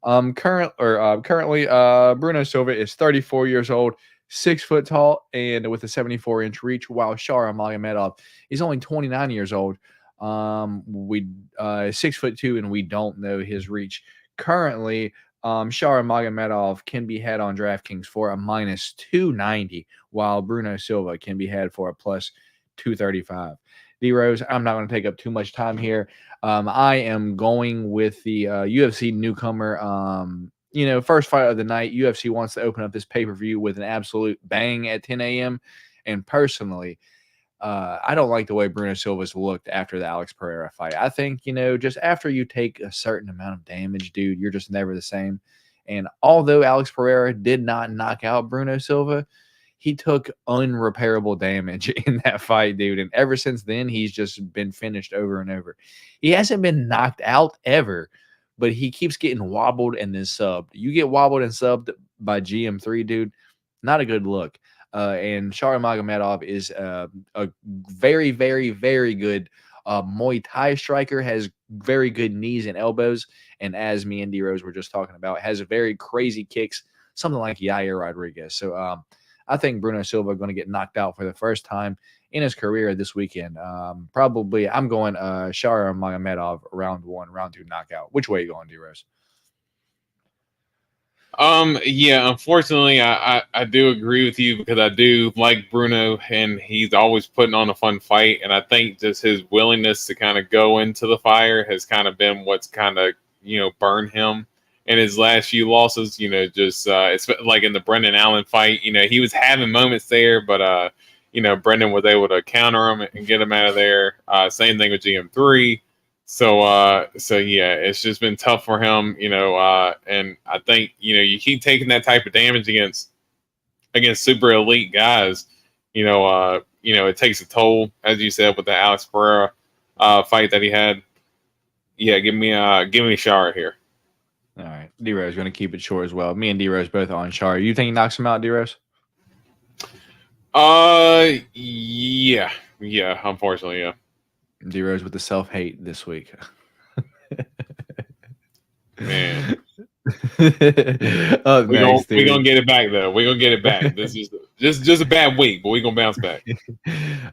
Currently, Bruno Silva is 34 years old, 6 foot tall, and with a 74-inch reach, while Shara Magomedov is only 29 years old. 6'2", and we don't know his reach. Currently, Shara Magomedov can be had on DraftKings for a -290, while Bruno Silva can be had for a +235. D Rose, I'm not going to take up too much time here. I am going with the UFC newcomer. First fight of the night. UFC wants to open up this pay-per-view with an absolute bang at 10 a.m. And personally, I don't like the way Bruno Silva's looked after the Alex Pereira fight. I think, just after you take a certain amount of damage, dude, you're just never the same. And although Alex Pereira did not knock out Bruno Silva, he took unrepairable damage in that fight, dude. And ever since then, he's just been finished over and over. He hasn't been knocked out ever, but he keeps getting wobbled and then subbed. You get wobbled and subbed by GM3, dude, not a good look. And Shara Magomedov is a very, very, very good Muay Thai striker, has very good knees and elbows. And as me and D Rose were just talking about, has very crazy kicks, something like Yair Rodriguez. So I think Bruno Silva going to get knocked out for the first time in his career this weekend. Probably I'm going Shara Magomedov round 1, round 2 knockout. Which way are you going, D Rose? Yeah, unfortunately, I do agree with you because I do like Bruno and he's always putting on a fun fight. And I think just his willingness to kind of go into the fire has kind of been what's kind of, burned him in his last few losses. Just it's like in the Brendan Allen fight, he was having moments there, but, Brendan was able to counter him and get him out of there. Same thing with GM3. So yeah, it's just been tough for him, and I think, you keep taking that type of damage against super elite guys, it takes a toll, as you said, with the Alex Pereira fight that he had. Yeah, give me Shara here. All right. D Rose is going to keep it short as well. Me and D Rose both on Shara. You think he knocks him out, D Rose? Yeah, unfortunately, yeah. D Rose with the self-hate this week. Man. We're gonna get it back though. We're gonna get it back. This is just a bad week, but we're gonna bounce back.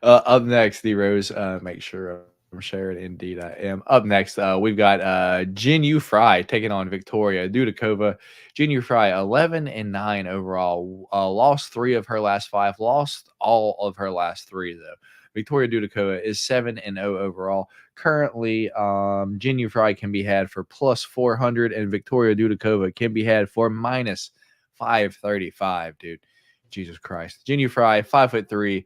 Up next, D Rose. Make sure I'm sharing. Indeed, I am. Up next, we've got Jin Yu Fry taking on Victoria Dudakova. Jin Yu Fry, 11-9 overall. Lost 3 of her last 5. Lost all of her last 3 though. Victoria Dudakova is 7-0 overall. Currently, Jin Yu Fry can be had for +400, and Victoria Dudakova can be had for -535, dude. Jesus Christ. Jin Yu Fry, 5'3".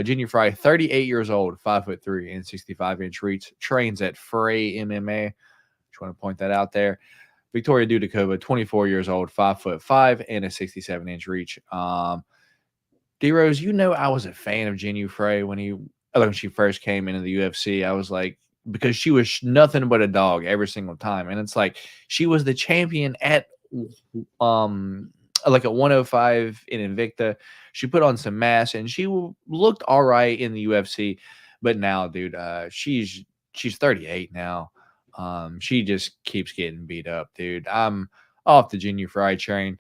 Jin Yu Fry, 38 years old, 5'3" and 65-inch reach. Trains at Frey MMA. Just want to point that out there. Victoria Dudakova, 24 years old, 5'5" and a 67-inch reach. D-Rose, I was a fan of Jin Yu Fry when she first came into the UFC. I was like, because she was nothing but a dog every single time. And it's like, she was the champion at like a 105 in Invicta. She put on some mass and she looked all right in the UFC. But now, dude, she's 38 now. She just keeps getting beat up, dude. I'm off the Jin Yu Fry train.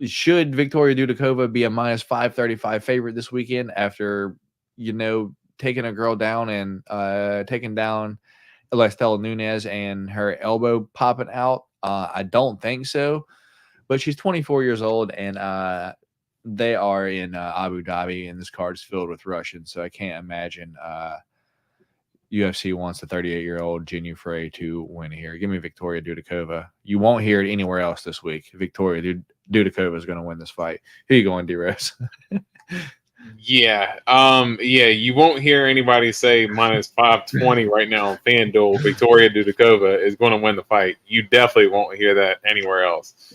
Should Victoria Dudakova be a -535 favorite this weekend after, taking a girl down and taking down Estela Nunes and her elbow popping out? I don't think so. but she's 24 years old, and they are in Abu Dhabi, and this card is filled with Russians, so I can't imagine UFC wants the 38-year-old Jinyu Frey to win here. Give me Victoria Dudikova. You won't hear it anywhere else this week. Victoria Dudikova is going to win this fight. Who are you going, D-Rose? Yeah. You won't hear anybody say minus 520 right now on FanDuel. Victoria Dudikova is going to win the fight. You definitely won't hear that anywhere else.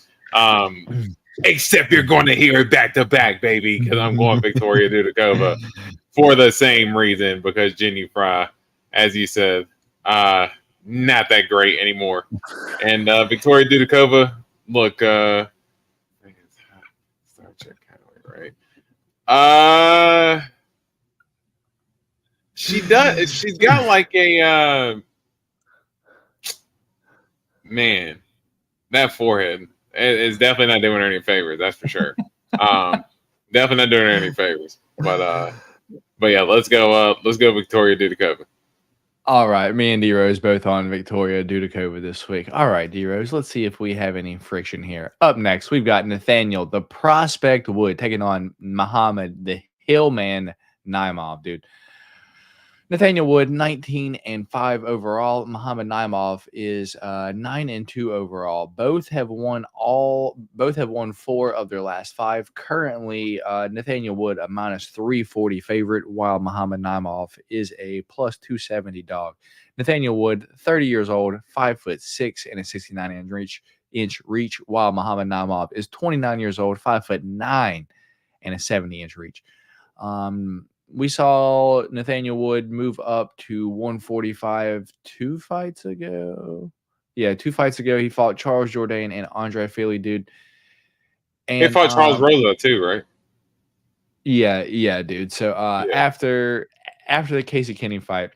Except you're going to hear it back to back, baby, because I'm going Victoria Dudikova for the same reason, because Jinyu Frey, as you said, not that great anymore. And Victoria Dudikova, look, Star Trek right? She does. She's got like a man. That forehead is definitely not doing her any favors. That's for sure. Definitely not doing her any favors. But yeah, let's go. Let's go, Victoria Dudikova. All right, me and D-Rose both on Victoria Dudikova this week. All right, D-Rose, let's see if we have any friction here. Up next, we've got Nathaniel, the Prospect Wood, taking on Muhammad, the Hillman Naimov, dude. Nathaniel Wood, 19-5 overall. Muhammad Naimov is 9-2 overall. Both have won 4 of their last 5. Currently, Nathaniel Wood a minus 340 favorite, while Muhammad Naimov is a plus 270 dog. Nathaniel Wood, 30 years old, 5'6" and a 69-inch reach, while Muhammad Naimov is 29 years old, 5'9" and a 70-inch reach. We saw Nathaniel Wood move up to 145 2 fights ago. Yeah, 2 fights ago, he fought Charles Jourdain and Andre Fili, dude. And he fought Charles Rosa too, right? Yeah, dude. So after the Casey Kenny fight,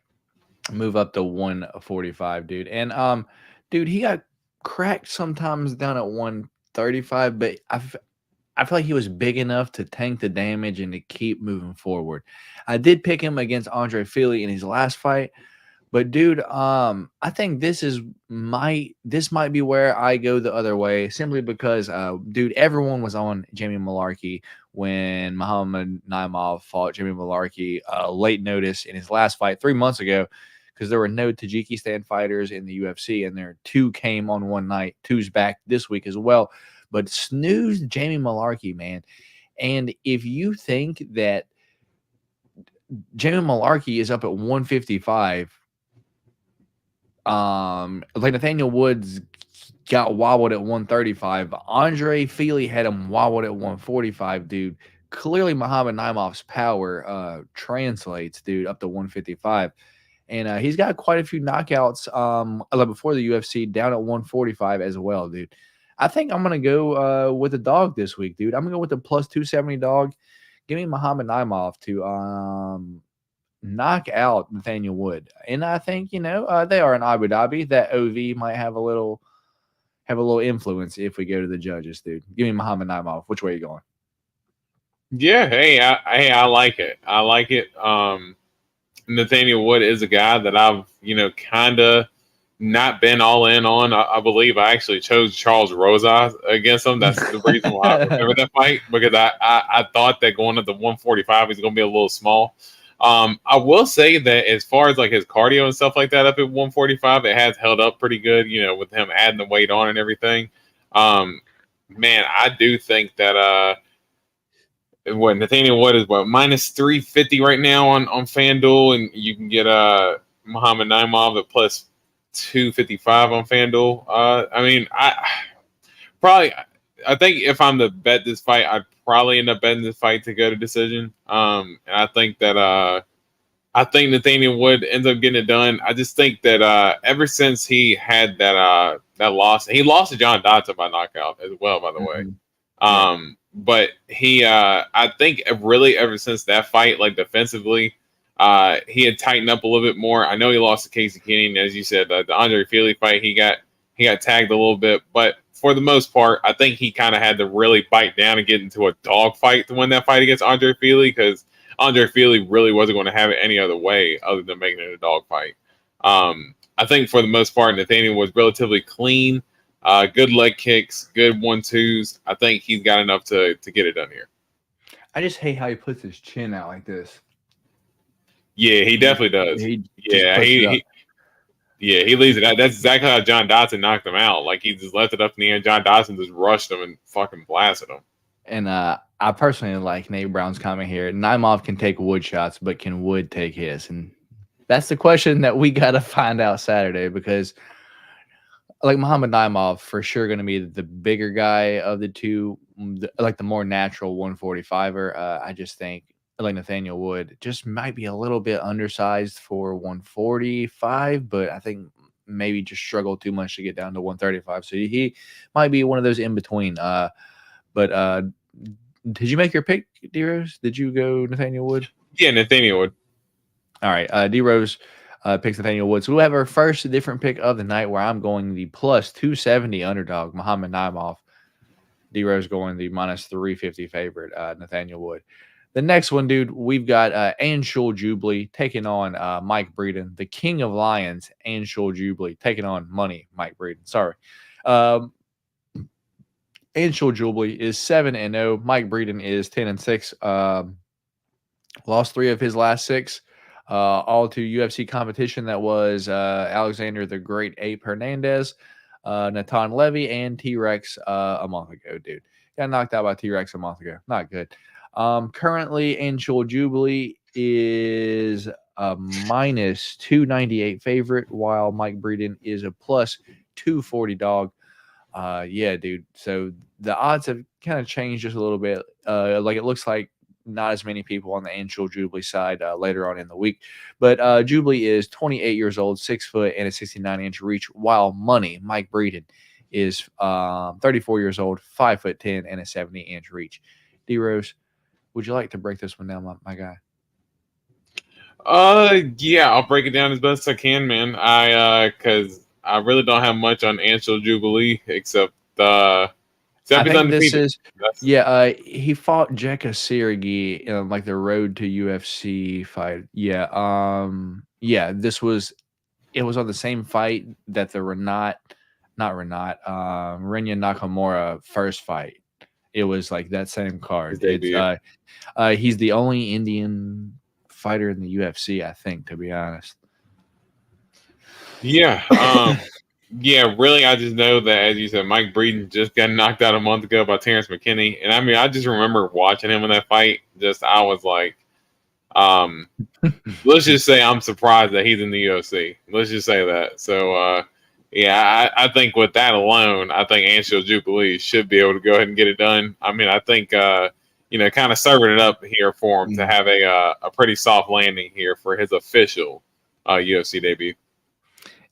move up to 145, dude. And dude, he got cracked sometimes down at 135, but I feel like he was big enough to tank the damage and to keep moving forward. I did pick him against Andre Fili in his last fight, but dude, I think this might be where I go the other way, simply because, dude, everyone was on Jamie Mullarkey when Muhammad Naimov fought Jamie Mullarkey late notice in his last fight 3 months ago, because there were no Tajikistan fighters in the UFC, and there 2 came on one night. 2's back this week as well. But snooze Jamie Mullarkey, man. And if you think that Jamie Mullarkey is up at 155, like Nathaniel Woods got wobbled at 135. Andre Fili had him wobbled at 145, dude. Clearly, Muhammad Naimov's power translates, dude, up to 155. And he's got quite a few knockouts before the UFC down at 145 as well, dude. I think I'm going to go with the dog this week, dude. I'm going to go with the plus 270 dog. Give me Muhammad Naimov to knock out Nathaniel Wood. And I think, they are in Abu Dhabi. That OV might have a little influence if we go to the judges, dude. Give me Muhammad Naimov. Which way are you going? Yeah, I like it. I like it. Nathaniel Wood is a guy that I've, kind of not been all in on. I believe I actually chose Charles Rosa against him. That's the reason why I remember that fight, because I thought that going up to 145, he's going to be a little small. I will say that as far as like his cardio and stuff like that up at 145, it has held up pretty good, with him adding the weight on and everything. Man, I do think that Nathaniel Wood is minus 350 right now on FanDuel, and you can get Muhammad Naimov at plus 255 on FanDuel. I think if I'm to bet this fight, I'd probably end up betting this fight to go to decision. And I think that Nathaniel Wood ends up getting it done. I just think that ever since he had that loss, he lost to John Dodson by knockout as well, by the way. But he, I think really ever since that fight, like defensively, he had tightened up a little bit more. I know he lost to Casey Kenny, and as you said, the Andre Fili fight, he got tagged a little bit. But for the most part, I think he kind of had to really bite down and get into a dog fight to win that fight against Andre Fili, because Andre Fili really wasn't going to have it any other way other than making it a dog fight. I think for the most part, Nathaniel was relatively clean. Good leg kicks, good 1-2s. I think he's got enough to get it done here. I just hate how he puts his chin out like this. Yeah, he definitely does. He leaves it out. That's exactly how John Dodson knocked him out. Like, he just left it up in the air. John Dodson just rushed him and fucking blasted him. And I personally like Nate Brown's comment here. Naimov can take wood shots, but can Wood take his? And that's the question that we got to find out Saturday, because like Muhammad Naimov for sure going to be the bigger guy of the two, like the more natural 145er. I just think like Nathaniel Wood just might be a little bit undersized for 145, but I think maybe just struggled too much to get down to 135. So he might be one of those in between. But did you make your pick, D-Rose? Did you go Nathaniel Wood? Yeah, Nathaniel Wood. All right. D-Rose picks Nathaniel Wood. So we have our first different pick of the night, where I'm going the plus 270 underdog, Muhammad Naimov. D-Rose going the minus 350 favorite, Nathaniel Wood. The next one, dude, we've got Anshul Jubilee taking on Mike Breeden, the king of lions. Anshul Jubilee taking on money, Mike Breeden. Sorry. Anshul Jubilee is 7-0. Mike Breeden is 10-6. Lost 3 of his last 6. All to UFC competition. That was Alexander the Great Ape Hernandez, Natan Levy, and T-Rex a month ago, dude. Got knocked out by T-Rex a month ago. Not good. Currently, Anshul Jubilee is a minus 298 favorite, while Mike Breeden is a plus 240 dog. Yeah, dude. So the odds have kind of changed just a little bit. Like, it looks like not as many people on the Anshul Jubilee side later on in the week. But Jubilee is 28 years old, 6 foot, and a 69-inch reach, while money, Mike Breeden, is 34 years old, 5'10", and a 70-inch reach. D-Rose, would you like to break this one down, my guy? Yeah, I'll break it down as best I can, man. Because I really don't have much on Anshul Jubilee except I think this is he fought Jekka Sirigi in like the road to UFC fight. Yeah, it was on the same fight that the Renya Nakamura first fight. It was like that same card. He's the only Indian fighter in the UFC, I think, to be honest. Yeah. Yeah, really, I just know that, as you said, Mike Breeden just got knocked out a month ago by Terrence McKinney. And I mean, I just remember watching him in that fight. I was like, let's just say I'm surprised that he's in the UFC. Let's just say that. So, yeah, I think with that alone, I think Anshul Jubilee should be able to go ahead and get it done. I mean, I think, kind of serving it up here for him to have a pretty soft landing here for his official UFC debut.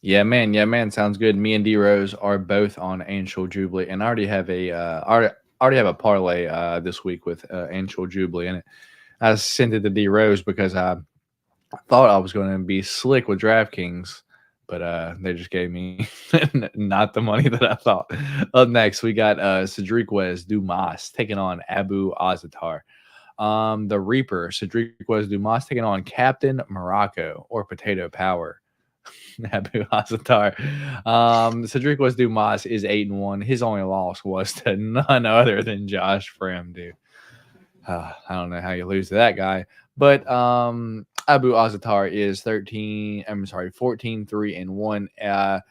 Yeah, man. Sounds good. Me and D-Rose are both on Anshul Jubilee, and I already have a parlay this week with Anshul Jubilee in it. I sent it to D-Rose because I thought I was going to be slick with DraftKings, but they just gave me not the money that I thought. Up next, we got Cedriquez Dumas taking on Abu Azatar. The Reaper, Cedriquez Dumas taking on Captain Morocco or Potato Power. Abu Azatar. Cedriquez Dumas is 8-1. His only loss was to none other than Josh Frem, dude. I don't know how you lose to that guy. But Abu Azatar is 14-3-1.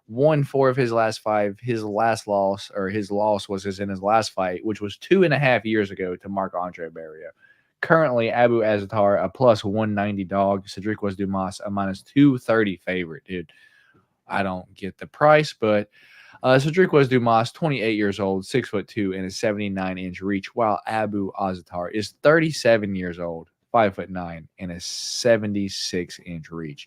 Won 4 of his last 5. His loss was in his last fight, which was 2.5 years ago, to Marc-Andre Barrios. Currently, Abu Azatar a plus 190 dog. Cedriquez Dumas a minus 230 favorite, dude. I don't get the price, but Cedriquez Dumas, 28 years old, 6'2", and a 79-inch reach, while Abu Azatar is 37 years old, 5'9", and a 76-inch reach.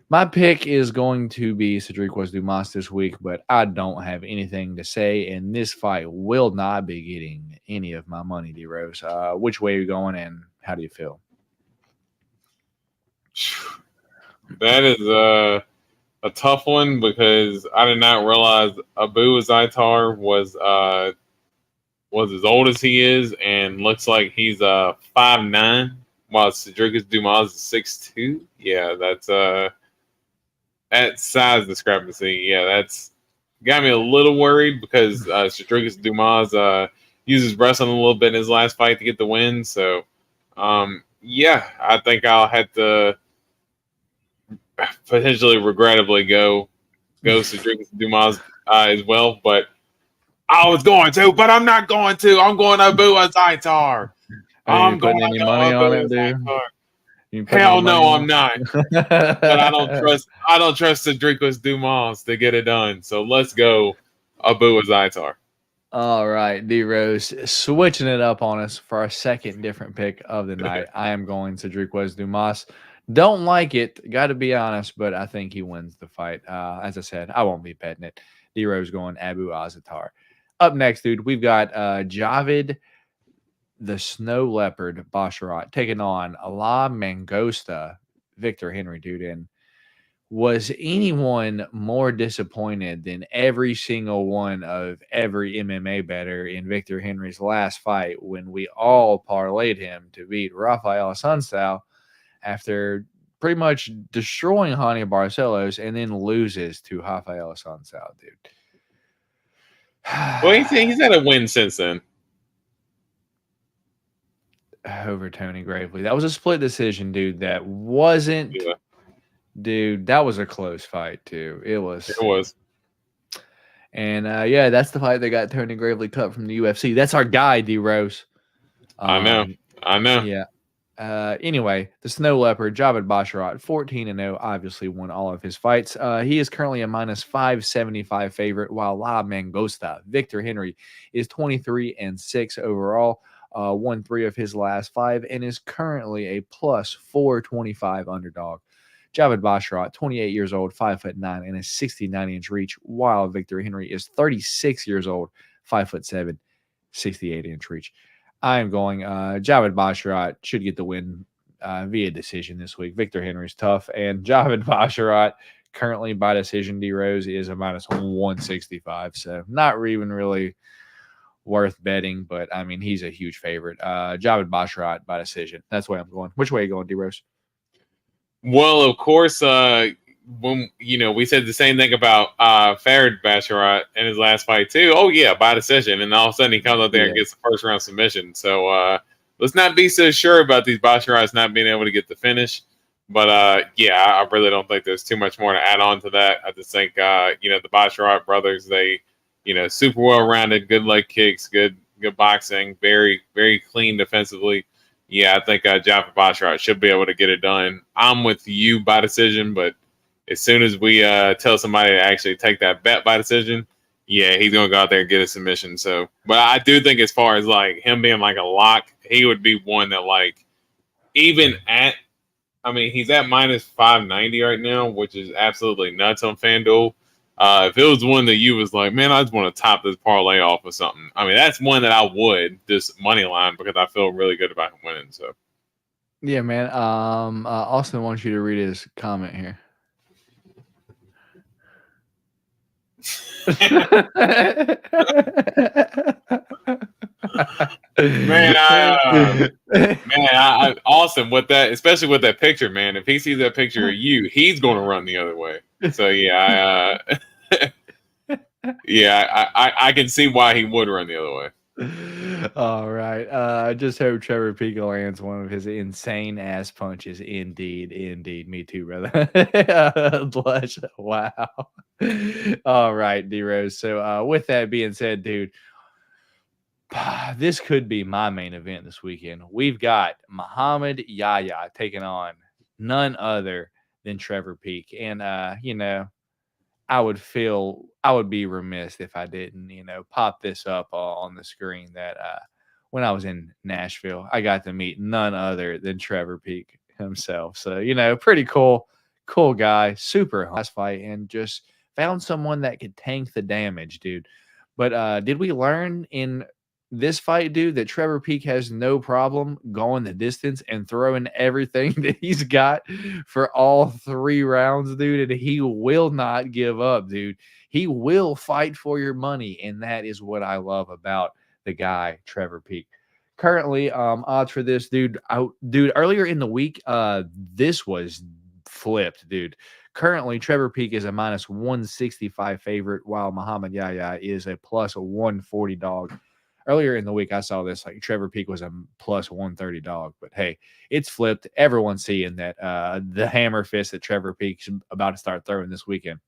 My pick is going to be Cedriquez Dumas this week, but I don't have anything to say, and this fight will not be getting any of my money, D-Rose. Which way are you going, and how do you feel? That is a tough one, because I did not realize Abu Azatar was as old as he is, and looks like he's 5'9", while Cedriquez Dumas is 6'2". Yeah, that's that size discrepancy. Yeah, got me a little worried because Cedric Dumas uses wrestling a little bit in his last fight to get the win. So, yeah, I think I'll have to potentially, regrettably, go Cedric Dumas as well. But I was going to, but I'm not going to. I'm going to Abu Azaitar. I'm putting any money on it, dude? Hell no, I'm not. But I don't trust Cedric Dumas to get it done. So let's go Abu Azaitar. All right, D Rose, switching it up on us for our second different pick of the night. I am going Cedric Dumas. Don't like it, got to be honest, but I think he wins the fight. As I said, I won't be betting it. D Rose going Abu Azaitar. Up next, dude, we've got Javid the Snow Leopard Basharat taking on La Mangosta Victor Henry, dude. And was anyone more disappointed than every single one of every MMA bettor in Victor Henry's last fight when we all parlayed him to beat Rafael Assunção after pretty much destroying Hani Barcelos and then loses to Rafael Assunção, dude? Well, he's had a win since then. Over Tony Gravely. That was a split decision, dude. That wasn't... Yeah. Dude, that was a close fight, too. It was. And, yeah, that's the fight that got Tony Gravely cut from the UFC. That's our guy, D. Rose. I know. Yeah. Anyway, the Snow Leopard, Javid Basharat, 14-0, obviously won all of his fights. He is currently a minus 575 favorite, while La Mangosta, Victor Henry, is 23-6 overall. Won 3 of his last 5 and is currently a plus 425 underdog. Javid Basharat, 28 years old, 5'9", and a 69-inch reach, while Victor Henry is 36 years old, 5'7", 68-inch reach. I am going Javid Basharat should get the win via decision this week. Victor Henry's tough, and Javid Basharat currently by decision, D Rose, is a minus 165, so not even really worth betting, but I mean he's a huge favorite. Javid Basharat by decision. That's the way I'm going. Which way are you going, D Rose? Well, of course, when we said the same thing about Farid Basharat in his last fight too. Oh yeah, by decision, and all of a sudden he comes out there and gets the first round submission. So let's not be so sure about these Basharats not being able to get the finish. But yeah, I really don't think there's too much more to add on to that. I just think the Basharat brothers, they super well rounded, good leg kicks, good boxing, very very clean defensively. Yeah, I think Javid Basharat should be able to get it done. I'm with you by decision, but as soon as we tell somebody to actually take that bet by decision, yeah, he's going to go out there and get a submission. So, but I do think as far as like him being like a lock, he would be one that like even at, I mean, he's at minus 590 right now, which is absolutely nuts on FanDuel. If it was one that you was like, man, I just want to top this parlay off or something. I mean, that's one that I would just money line because I feel really good about him winning. So, yeah, man. Austin wants you to read his comment here. Austin, with that, especially with that picture, man. If he sees that picture of you, he's going to run the other way. So yeah, I can see why he would run the other way. All right. I just hope Trevor Peake lands one of his insane ass punches. Indeed. Me too, brother. Blush. Wow. All right, D Rose. So with that being said, dude, this could be my main event this weekend. We've got Muhammad Yahya taking on none other than Trevor Peake. And I would be remiss if I didn't, pop this up on the screen that when I was in Nashville, I got to meet none other than Trevor Peake himself. So, pretty cool guy, super last fight, and just found someone that could tank the damage, dude. But did we learn in this fight, dude, that Trevor Peake has no problem going the distance and throwing everything that he's got for all 3 rounds, dude, and he will not give up, dude. He will fight for your money, and that is what I love about the guy, Trevor Peake. Currently, odds for this, dude, earlier in the week, this was flipped, dude. Currently, Trevor Peek is a minus 165 favorite, while Muhammad Yahya is a plus 140 dog. Earlier in the week, I saw this, like Trevor Peek was a plus 130 dog, but hey, it's flipped. Everyone's seeing that the hammer fist that Trevor Peek's about to start throwing this weekend.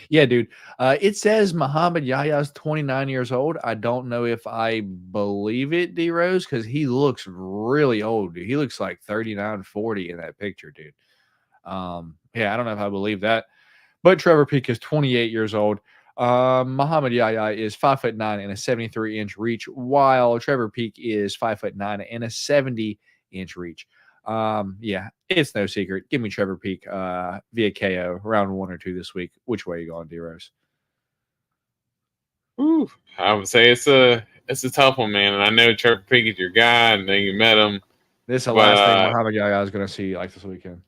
Yeah, dude. It says Muhammad Yahya is 29 years old. I don't know if I believe it, D Rose, because he looks really old, dude. He looks like 39, 40 in that picture, dude. Yeah, I don't know if I believe that. But Trevor Peek is 28 years old. Muhammad Yahya is 5'9" and a 73-inch reach, while Trevor Peek is 5'9" and a 70-inch reach. Yeah, it's no secret. Give me Trevor Peek via KO round 1 or 2 this week. Which way are you going, D Rose? Ooh, I would say it's a tough one, man. And I know Trevor Peek is your guy, and then you met him. This is the last thing Muhammad Yahya is going to see like this weekend.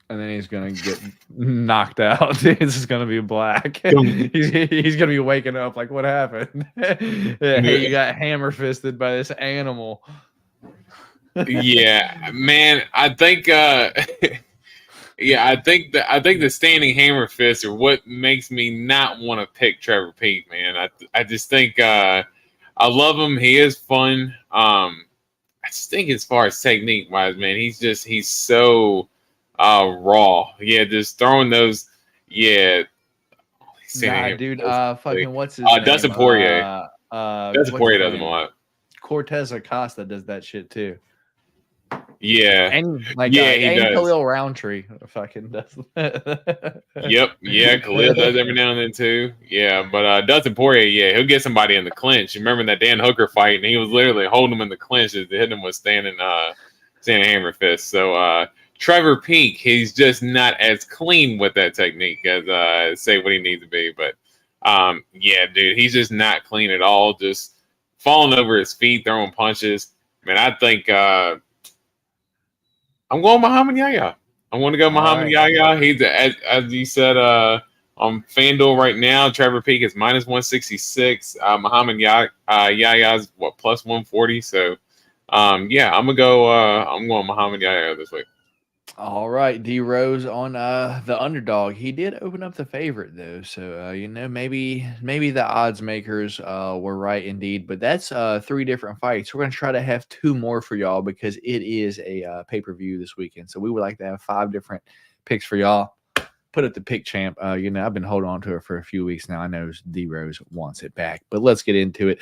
And then he's going to get knocked out. This is going to be black. he's going to be waking up like, what happened? Hey, you got hammer fisted by this animal. Yeah, man. I think I think the standing hammer fists are what makes me not want to pick Trevor Peek, man. I just think I love him. He is fun. I just think as far as technique wise, man, he's so raw. Yeah, just throwing those. Yeah, dude. Fucking what's his name? Dustin Poirier. Dustin Poirier does him a lot. Cortez Acosta does that shit too. Yeah, and Khalil Roundtree fucking does. Yep, yeah, Khalil does every now and then too. Yeah, but Dustin Poirier, yeah, he'll get somebody in the clinch. You remember that Dan Hooker fight, and he was literally holding him in the clinch as hitting him with standing hammer fist. So Trevor Peek, he's just not as clean with that technique as say what he needs to be. But yeah, dude, he's just not clean at all. Just falling over his feet, throwing punches. Man, I think. I'm going Muhammad Yahya. I want to go Muhammad Yahya. He's as you said on FanDuel right now. Trevor Peek is minus 166. Muhammad Yahya is plus 140. So yeah, I'm going Muhammad Yahya this week. All right, D Rose on the underdog. He did open up the favorite though, so maybe the odds makers were right indeed. But that's 3 different fights. We're gonna try to have 2 more for y'all because it is a pay-per-view this weekend. So we would like to have 5 different picks for y'all. Put up the pick champ. I've been holding on to it for a few weeks now. I know D Rose wants it back, but let's get into it.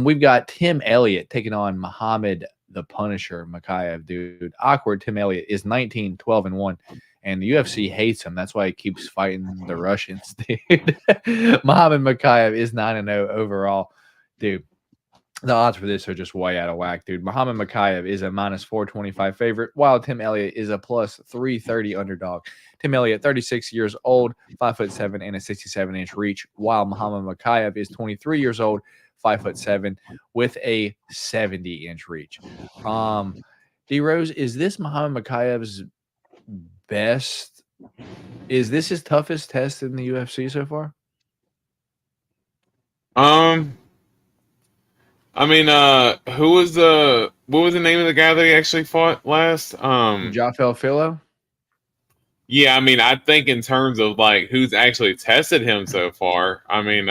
We've got Tim Elliott taking on Muhammad the Punisher Makhachev, dude. Awkward. Tim Elliott is 19-12-1, and the UFC hates him. That's why he keeps fighting the Russians, dude. Muhammad Makhachev is 9-0 overall, dude. The odds for this are just way out of whack, dude. Muhammad Makhachev is a minus 425 favorite, while Tim Elliott is a plus 330 underdog. Tim Elliott, 36 years old, 5'7" and a 67-inch reach, while Muhammad Makhachev is 23 years old, 5'7" with a 70-inch reach. D Rose, is this Muhammad Makhachev's best? Is this his toughest test in the UFC so far? I mean, what was the name of the guy that he actually fought last? Jafel Filo? Yeah, I mean, I think in terms of like who's actually tested him so far, I mean,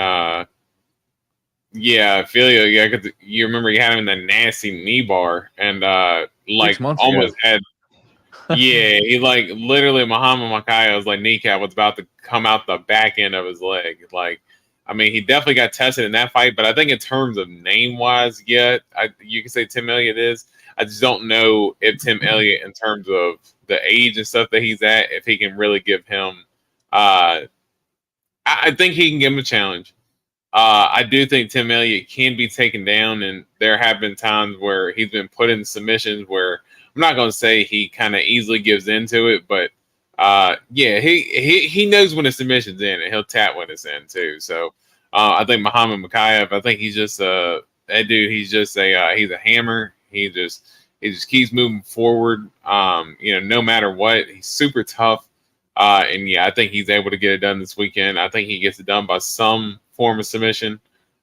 yeah, Filio, yeah, because you remember he had him in that nasty knee bar and like almost had. Yeah, he like literally Muhammad Makhachev's like kneecap was about to come out the back end of his leg. Like, I mean, he definitely got tested in that fight, but I think in terms of name wise, yeah, you can say Tim Elliott is. I just don't know if Tim Elliott, in terms of the age and stuff that he's at, if he can really give him. I think he can give him a challenge. I do think Tim Elliott can be taken down, and there have been times where he's been put in submissions where I'm not going to say he kind of easily gives into it, but yeah, he knows when the submission's in, and he'll tap when it's in too. So I think Muhammad Makhachev, I think he's just that dude. He's just he's a hammer. He just keeps moving forward. No matter what, he's super tough. And yeah, I think he's able to get it done this weekend. I think he gets it done by some form of submission.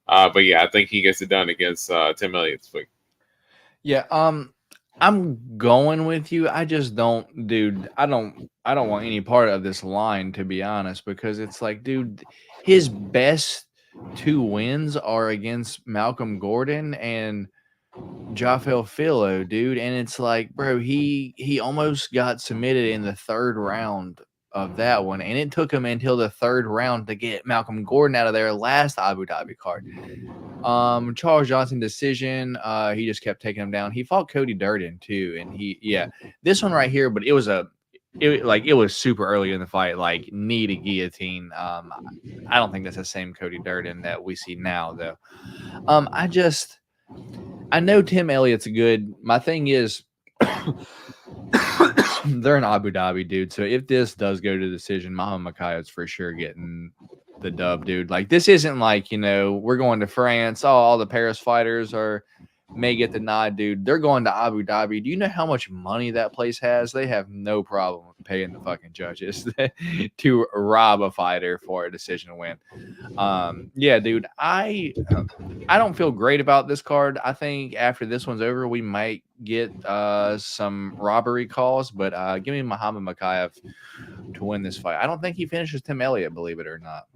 But yeah, I think he gets it done against Tim Elliott this week. Yeah. I'm going with you. I just don't, dude. I don't want any part of this line, to be honest, because it's like, dude, his best 2 wins are against Malcolm Gordon and Jafel Filo, dude. And it's like, bro, he almost got submitted in the 3rd round of that one, and it took him until the 3rd round to get Malcolm Gordon out of their last Abu Dhabi card. Charles Johnson decision. He just kept taking him down. He fought Cody Durden too, and this one right here, but it was super early in the fight, like knee to guillotine. I don't think that's the same Cody Durden that we see now, though. I know Tim Elliott's good. My thing is, they're in Abu Dhabi, dude. So if this does go to decision, Muhammad Makhachev's for sure getting the dub, dude. Like, this isn't like, we're going to France. Oh, all the Paris fighters may get the nod, dude. They're going to Abu Dhabi. Do you know how much money that place has? They have no problem paying the fucking judges to rob a fighter for a decision win. Yeah, dude. I don't feel great about this card. I think after this one's over, we might get some robbery calls, but give me Muhammad Makhachev to win this fight. I don't think he finishes Tim Elliott, believe it or not.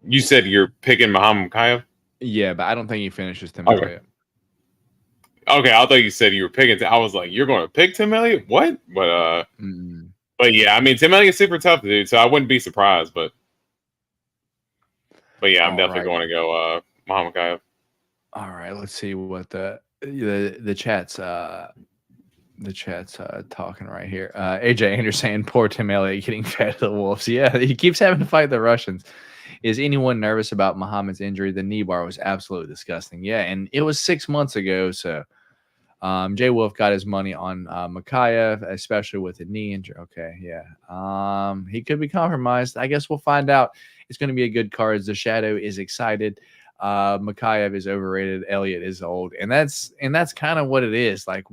You said you're picking Muhammad Makhachev? Yeah, but I don't think he finishes Tim Elliott. Okay, I thought you said you were picking. I was like, you're going to pick Tim Elliott? What? But yeah, I mean, Tim Elliott's super tough, dude. So I wouldn't be surprised. But yeah, I'm definitely going to go Muhammad Makhachev. All right, let's see what the chat's talking right here. AJ Anderson, poor Tim Elliott getting fed to the Wolves. Yeah, he keeps having to fight the Russians. Is anyone nervous about Muhammad's injury? The knee bar was absolutely disgusting. Yeah, and it was 6 months ago. So Jay Wolf got his money on Makhachev, especially with the knee injury. Okay, yeah. He could be compromised. I guess we'll find out. It's going to be a good card. The Shadow is excited. Makhachev is overrated. Elliott is old, and that's kind of what it is. Like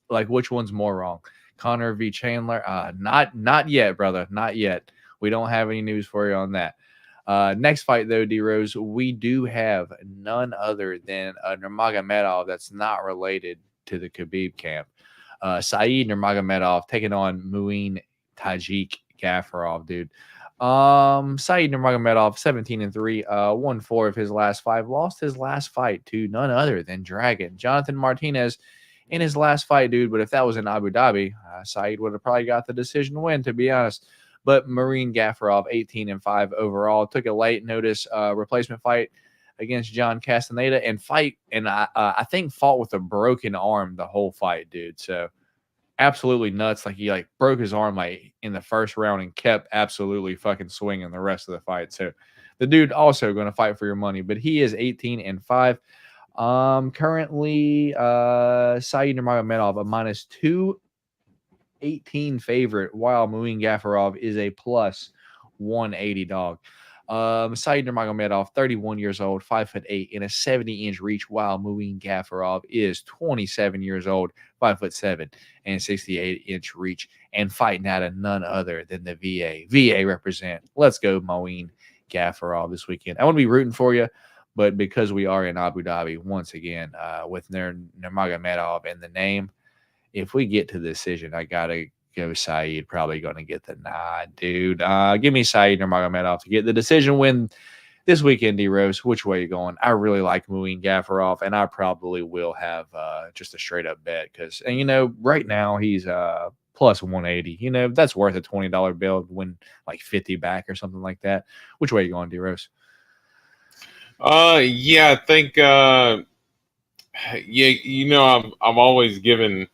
which one's more wrong? Connor v. Chandler? Not yet, brother. Not yet. We don't have any news for you on that. Next fight, though, D-Rose, we do have none other than Nurmagomedov that's not related to the Khabib camp. Saeed Nurmagomedov taking on Muin Tajik Gafarov, dude. Saeed Nurmagomedov, 17-3, won 4 of his last 5, lost his last fight to none other than Dragon Jonathan Martinez in his last fight, dude. But if that was in Abu Dhabi, Saeed would have probably got the decision win, to be honest. But Marine Gafarov, 18-5 overall, took a late notice replacement fight against John Castaneda and I think fought with a broken arm the whole fight, dude. So absolutely nuts. Like, he broke his arm in the first round and kept absolutely fucking swinging the rest of the fight. So the dude also going to fight for your money, but he is 18-5. Currently, Saeed Nurmagomedov a -218 favorite, while Muin Gafarov is a +180 dog. Saeed Nurmagomedov, 31 years old, 5'8", in a 70-inch reach, while Muin Gafarov is 27 years old, 5'7", and 68-inch reach, and fighting out of none other than the VA. VA represent. Let's go, Muin Gafarov this weekend. I want to be rooting for you, but because we are in Abu Dhabi once again with Nurmagomedov in the name, if we get to the decision, I gotta go Saeed. Probably going to get the nod, dude. Give me Saeed Nurmagomedov to get the decision win this weekend. D-Rose, which way you going? I really like Muin Gafarov, and I probably will have just a straight up bet because, right now he's +180. That's worth a $20 bill to win like 50 back or something like that. Which way you going, D-Rose? Yeah, I think I've always given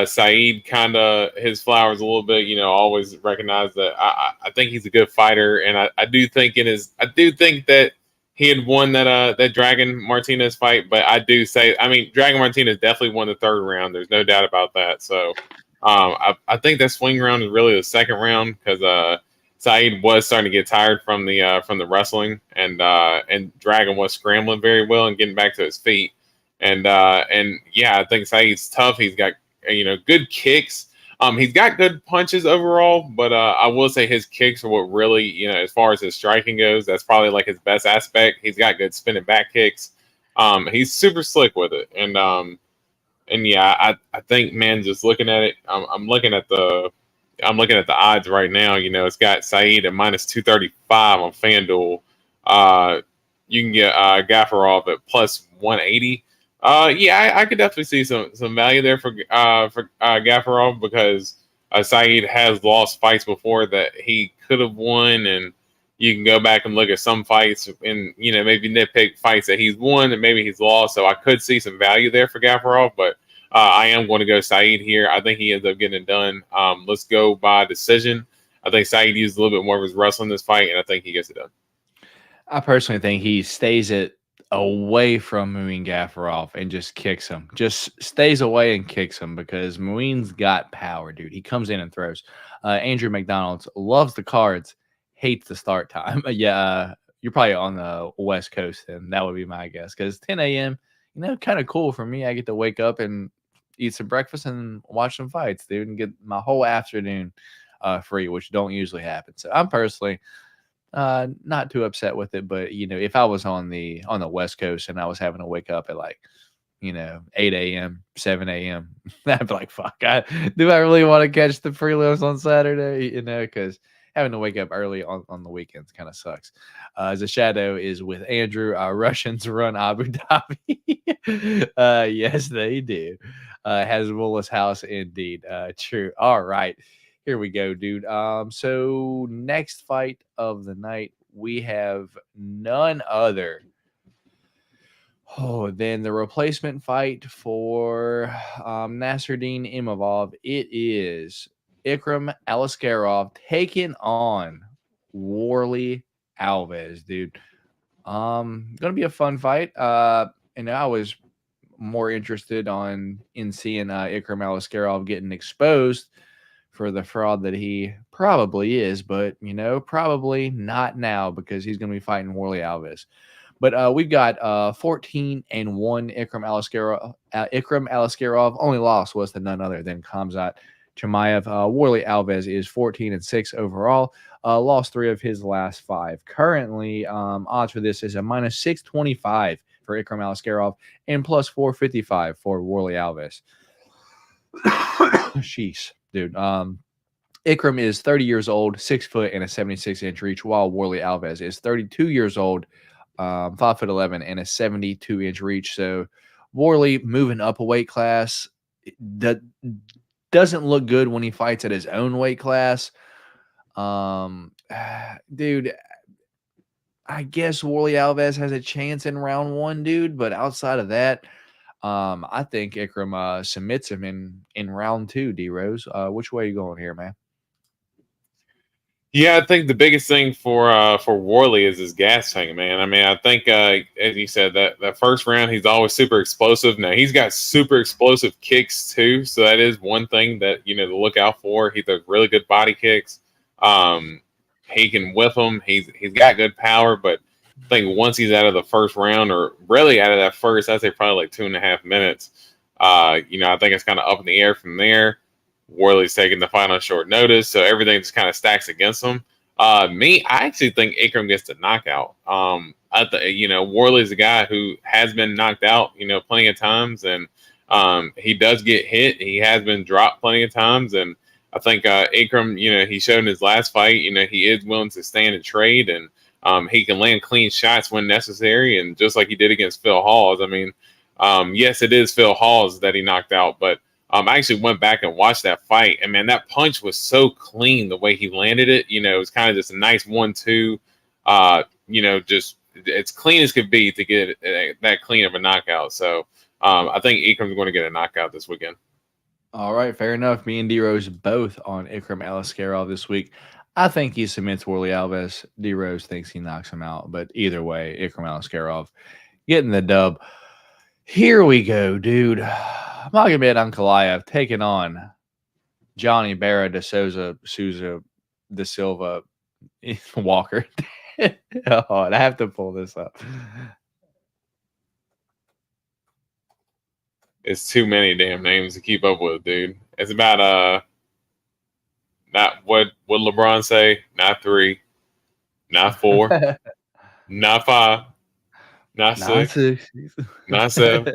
Saeed kind of his flowers a little bit, always recognize that I think he's a good fighter, and I do think that he had won that Dragon Martinez fight, but I do say, Dragon Martinez definitely won the 3rd round. There's no doubt about that. So I think that swing round is really the 2nd round because Saeed was starting to get tired from the wrestling, and Dragon was scrambling very well and getting back to his feet. And yeah, I think Saeed's tough. He's got good kicks. He's got good punches overall, but I will say his kicks are what really, as far as his striking goes, that's probably like his best aspect. He's got good spinning back kicks. He's super slick with it, and yeah, I think, man, just looking at it, I'm looking at the odds right now. You know, it's got Saeed at minus 235 on FanDuel. You can get Gafarov at plus 180. Yeah, I could definitely see some value there for Gafarov, because Saeed has lost fights before that he could have won, and you can go back and look at some fights and, you know, maybe nitpick fights that he's won and maybe he's lost. So I could see some value there for Gafarov, but I am going to go Saeed here. I think he ends up getting it done. Let's go by decision. I think Saeed used a little bit more of his wrestling in this fight, and I think he gets it done. I personally think he stays it away from Muin Gafarov and just kicks him. Just stays away and kicks him, because Muin's got power, dude. He comes in and throws. Andrew McDonald's loves the cards, hates the start time. Yeah, you're probably on the West Coast, and that would be my guess, because 10 a.m., you know, kind of cool for me. I get to wake up and eat some breakfast and watch some fights, dude, and get my whole afternoon free, which don't usually happen. So I'm personally not too upset with it. But, you know, if I was on the West Coast and I was having to wake up at like, you know, 8 a.m., 7 a.m., I'd be like, fuck, do I really want to catch the prelims on Saturday? You know, because having to wake up early on the weekends kind of sucks. The shadow is with Andrew. Russians run Abu Dhabi. Yes, they do. Has Willis House indeed. True. All right. Here we go, dude. So next fight of the night, we have none other than the replacement fight for Nasruddin Imavov. It is Ikram Aliskerov taking on Warley Alves, dude. Gonna be a fun fight. And I was more interested in seeing Ikram Aliskerov getting exposed for the fraud that he probably is, but, you know, probably not now, because he's going to be fighting Warley Alves. But we've got 14-1 Ikram Aliskerov. Only loss was to none other than Khamzat Chimaev. Warley Alves is 14-6 overall. Lost 3 of his last 5. Currently, odds for this is a minus 625 for Ikram Aliskerov and plus 455 for Warley Alves. Sheesh, dude. Ikram is 30 years old, 6 foot and a 76-inch reach, while Warley Alves is 32 years old, 5'11" and a 72-inch reach. So Warley moving up a weight class. That doesn't look good when he fights at his own weight class. Dude, I guess Warley Alves has a chance in round 1, dude. But outside of that, I think Ikram submits him in round 2. D Rose, which way are you going here, man? Yeah, I think the biggest thing for Warley is his gas tank, man. I mean, I think as you said, that first round he's always super explosive. Now he's got super explosive kicks too, so that is one thing that, you know, to look out for. He does really good body kicks. He can whip them. He's got good power, but I think once he's out of the first round, or really out of that first, I'd say probably like 2.5 minutes. You know, I think it's kind of up in the air from there. Warley's taking the fight on short notice, so everything just kind of stacks against him. I actually think Ikram gets the knockout. You know, Warley's a guy who has been knocked out, you know, plenty of times, and he does get hit. He has been dropped plenty of times, and I think Ikram, you know, he showed in his last fight, you know, he is willing to stand and trade, and he can land clean shots when necessary, and just like he did against Phil Hawes. I mean, yes, it is Phil Hawes that he knocked out, but I actually went back and watched that fight, and man, that punch was so clean the way he landed it. You know, it was kind of just a nice 1-2. You know, just as clean as could be to get that clean of a knockout. So I think Ikram's going to get a knockout this weekend. All right, fair enough. Me and D-Rose both on Ikram Aliskerov this week. I think he submits Warley Alves. D-Rose thinks he knocks him out, but either way, Ikram Aliskerov getting the dub. Here we go, dude. Magomed Ankalaev taking on Johnny Barra de Souza de Silva Walker. Oh, I have to pull this up. It's too many damn names to keep up with, dude. It's about not what LeBron say, not 3, not 4, not 5, Not Not six. 6. Not 7.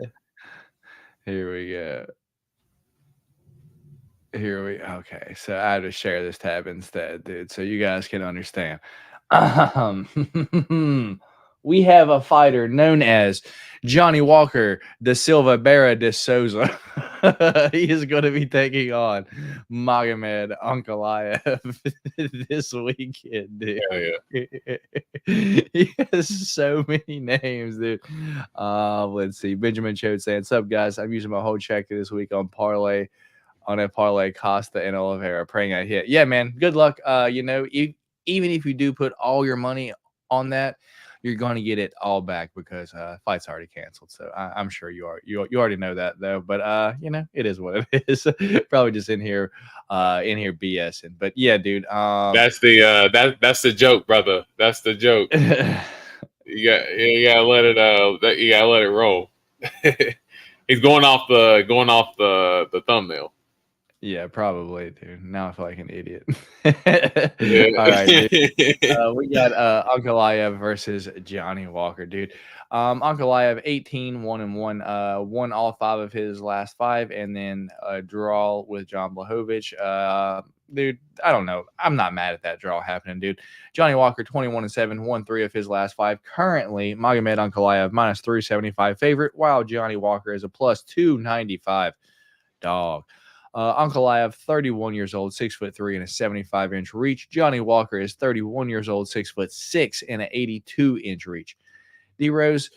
Here we go. Okay, so I had to share this tab instead, dude, so you guys can understand. We have a fighter known as Johnny Walker da Silva Barra de Souza. He is going to be taking on Magomed Ankalaev this weekend, dude. Yeah. He has so many names, dude. Let's see. Benjamin Choate saying, "What's up, guys? I'm using my whole check this week on parlay." On a parlay, Costa and Oliveira, praying I hit. Yeah, man. Good luck. Even if you do put all your money on that, you're going to get it all back because fight's already canceled. So I'm sure you already know that though. But it is what it is. Probably just in here BSing. But yeah, dude. That's the joke, brother. That's the joke. You gotta let it roll. He's going off the thumbnail. Yeah, probably, dude. Now I feel like an idiot. Yeah. All right, dude. We got Ankalaev versus Johnny Walker, dude. Ankalaev 18-1-1, won all 5 of his last 5, and then a draw with John Blachowicz. Dude, I don't know. I'm not mad at that draw happening, dude. Johnny Walker 21-7, won 3 of his last 5. Currently, Magomed Ankalaev minus 375 favorite, while Johnny Walker is a plus 295 dog. Ankalaev, 31 years old, 6'3" and a 75-inch reach. Johnny Walker is 31 years old, 6'6" and an 82-inch reach. D-Rose,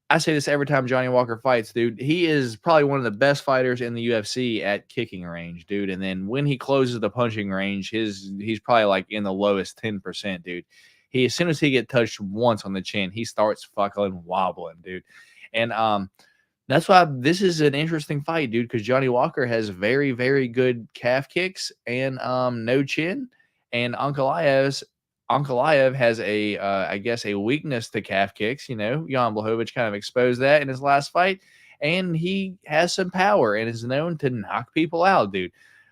I say this every time Johnny Walker fights, dude. He is probably one of the best fighters in the UFC at kicking range, dude. And then when he closes the punching range, he's probably like in the lowest 10%, dude. As soon as he gets touched once on the chin, he starts fucking wobbling, dude. And that's why this is an interesting fight, dude, because Johnny Walker has very, very good calf kicks and no chin. And Ankalaev has a weakness to calf kicks. Jan Blachowicz kind of exposed that in his last fight. And he has some power and is known to knock people out, dude.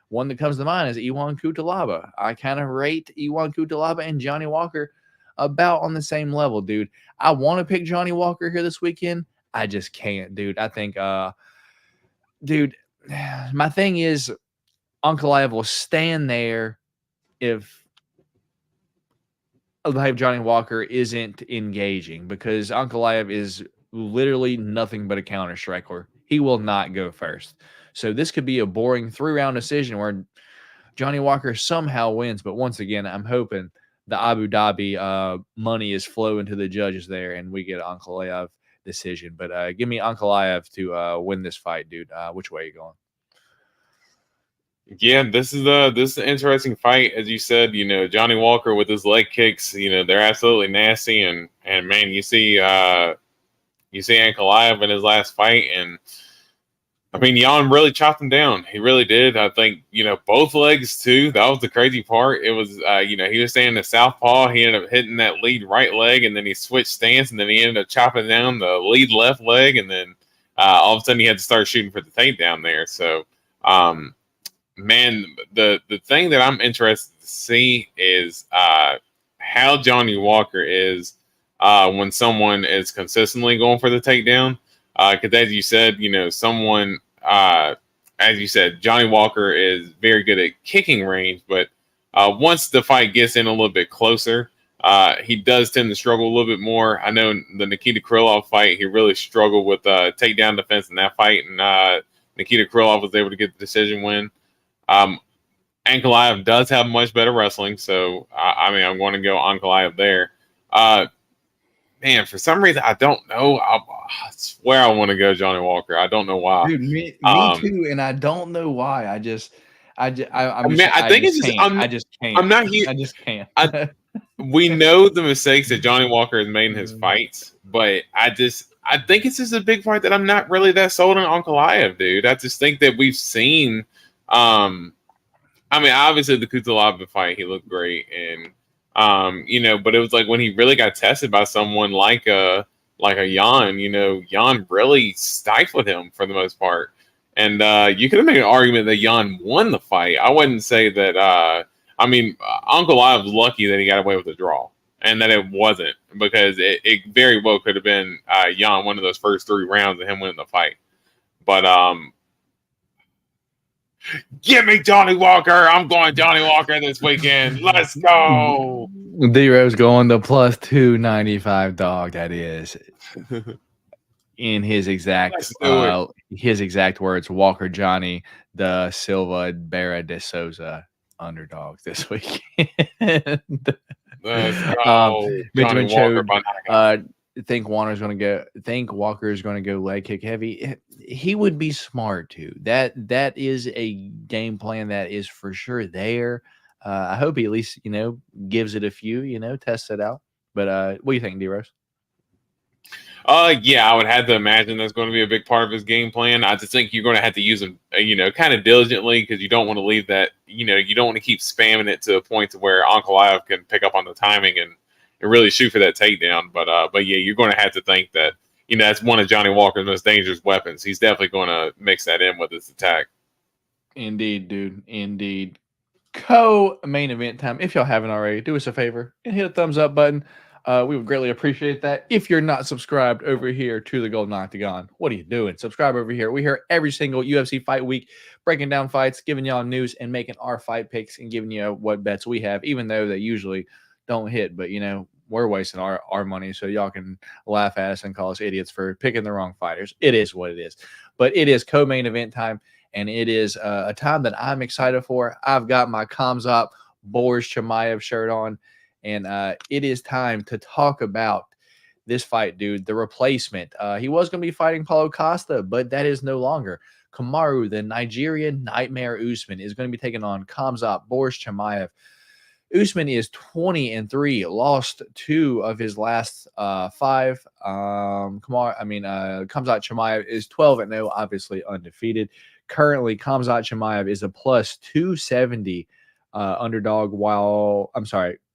One that comes to mind is Iwan Kutalaba. I kind of rate Iwan Kutalaba and Johnny Walker about on the same level, dude. I want to pick Johnny Walker here this weekend. I just can't, dude. I think, my thing is Ankalaev will stand there if Johnny Walker isn't engaging because Ankalaev is literally nothing but a counter striker. He will not go first. So this could be a boring 3-round decision where Johnny Walker somehow wins. But once again, I'm hoping the Abu Dhabi money is flowing to the judges there and we get Ankalaev decision. But give me Ankalaev to win this fight, dude. Which way are you going? Yeah, this is an interesting fight, as you said. Johnny Walker with his leg kicks, they're absolutely nasty, and man, you see Ankalaev in his last fight, and I mean, Jan really chopped him down. He really did. I think both legs too. That was the crazy part. It was he was staying in the southpaw. He ended up hitting that lead right leg, and then he switched stance, and then he ended up chopping down the lead left leg, and then all of a sudden he had to start shooting for the takedown there. So. Man, the thing that I'm interested to see is how Johnny Walker is when someone is consistently going for the takedown. Because as you said, Johnny Walker is very good at kicking range, but once the fight gets in a little bit closer, he does tend to struggle a little bit more. I know in the Nikita Krylov fight, he really struggled with takedown defense in that fight, and Nikita Krylov was able to get the decision win. Ankalaev does have much better wrestling, so I'm going to go Ankalaev there. Man, for some reason I don't know. I swear I want to go Johnny Walker. I don't know why. Dude, me too, and I don't know why. I just can't. I'm not here. I just can't. We know the mistakes that Johnny Walker has made in his fights, but I think it's just a big part that I'm not really that sold on Ankalaev, dude. I just think that we've seen. Obviously the Kutalaba fight, he looked great, and but it was like when he really got tested by someone like a Jan, Jan really stifled him for the most part, and you could have made an argument that Jan won the fight. I wouldn't say that. Ankalaev's lucky that he got away with a draw, and that it wasn't, because it very well could have been Jan one of those first 3 rounds of him winning the fight. But give me Johnny Walker. I'm going Johnny Walker this weekend. Let's go. D-Rose going the plus 295 dog. That is in his exact words. Walker Johnny da Silva Barra de Souza underdog this weekend. Let's go. Benjamin Cho, think Walker's going to go leg kick heavy. He would be smart too. That is a game plan that is for sure there. I hope he at least gives it a few, tests it out. But what do you think, D-Rose? Yeah, I would have to imagine that's going to be a big part of his game plan. I just think you're going to have to use him, kind of diligently, because you don't want to leave that, you don't want to keep spamming it to a point to where Ankalaev can pick up on the timing and really shoot for that takedown. But yeah, you're going to have to think that, that's one of Johnny Walker's most dangerous weapons. He's definitely going to mix that in with his attack. Indeed, dude. Indeed. Co-main event time. If y'all haven't already, do us a favor and hit a thumbs up button. We would greatly appreciate that. If you're not subscribed over here to the Golden Octagon, what are you doing? Subscribe over here. We here every single UFC fight week, breaking down fights, giving y'all news, and making our fight picks and giving you what bets we have, even though they usually don't hit. But, we're wasting our money, so y'all can laugh at us and call us idiots for picking the wrong fighters. It is what it is. But it is co-main event time, and it is a time that I'm excited for. I've got my Khamzat Boris Chimaev shirt on. And it is time to talk about this fight, dude. The replacement. He was going to be fighting Paulo Costa, but that is no longer. Kamaru, the Nigerian Nightmare Usman, is going to be taking on Khamzat Boris Chimaev. Usman is 20-3, lost 2 of his last 5. Khamzat Chimaev is 12-0, obviously undefeated. Currently, Khamzat Chimaev is a plus 270 underdog,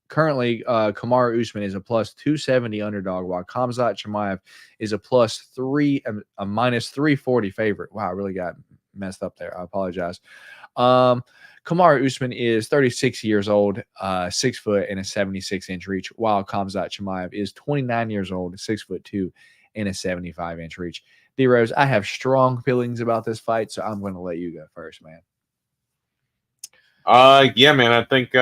Currently, Kamaru Usman is a plus 270 underdog, while Khamzat Chimaev is a minus 340 favorite. Wow, I really got messed up there. I apologize. Kamaru Usman is 36 years old, 6 foot and a 76-inch reach, while Khamzat Chimaev is 29 years old, 6'2" and a 75-inch reach. D-Rose, I have strong feelings about this fight, so I'm going to let you go first, man. Yeah, man, I think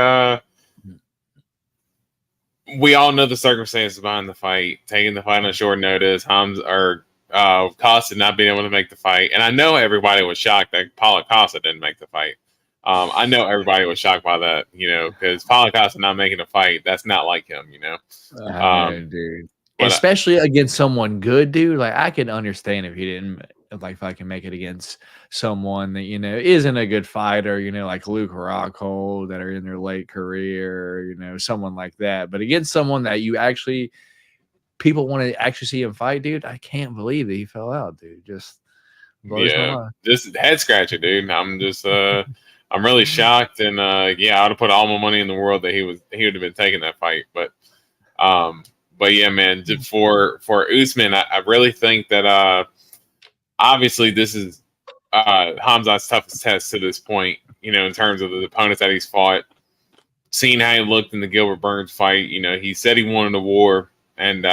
we all know the circumstances behind the fight. Taking the fight on short notice, Costa not being able to make the fight, and I know everybody was shocked that Paulo Costa didn't make the fight. I know everybody was shocked by that, because Paulo Costa not making a fight, that's not like him, dude. Especially against someone good, dude. Like, I can understand if he didn't, if I can make it against someone that, isn't a good fighter, like Luke Rockhold, that are in their late career, someone like that. But against someone that people want to actually see him fight, dude, I can't believe that he fell out, dude. Just blows my mind. Just head scratcher, dude. I'm just I'm really shocked, and I would have put all my money in the world that he would have been taking that fight. But yeah, man, for Usman, I really think that obviously this is Khamzat's toughest test to this point, in terms of the opponents that he's fought. Seeing how he looked in the Gilbert Burns fight, he said he wanted a war, and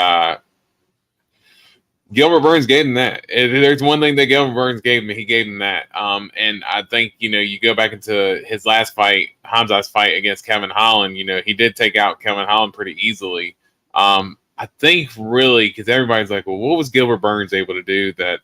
Gilbert Burns gave him that. If there's one thing that Gilbert Burns gave him, he gave him that. And I think, you go back into his last fight, Khamzat's fight against Kevin Holland, he did take out Kevin Holland pretty easily. I think really, because everybody's like, well, what was Gilbert Burns able to do that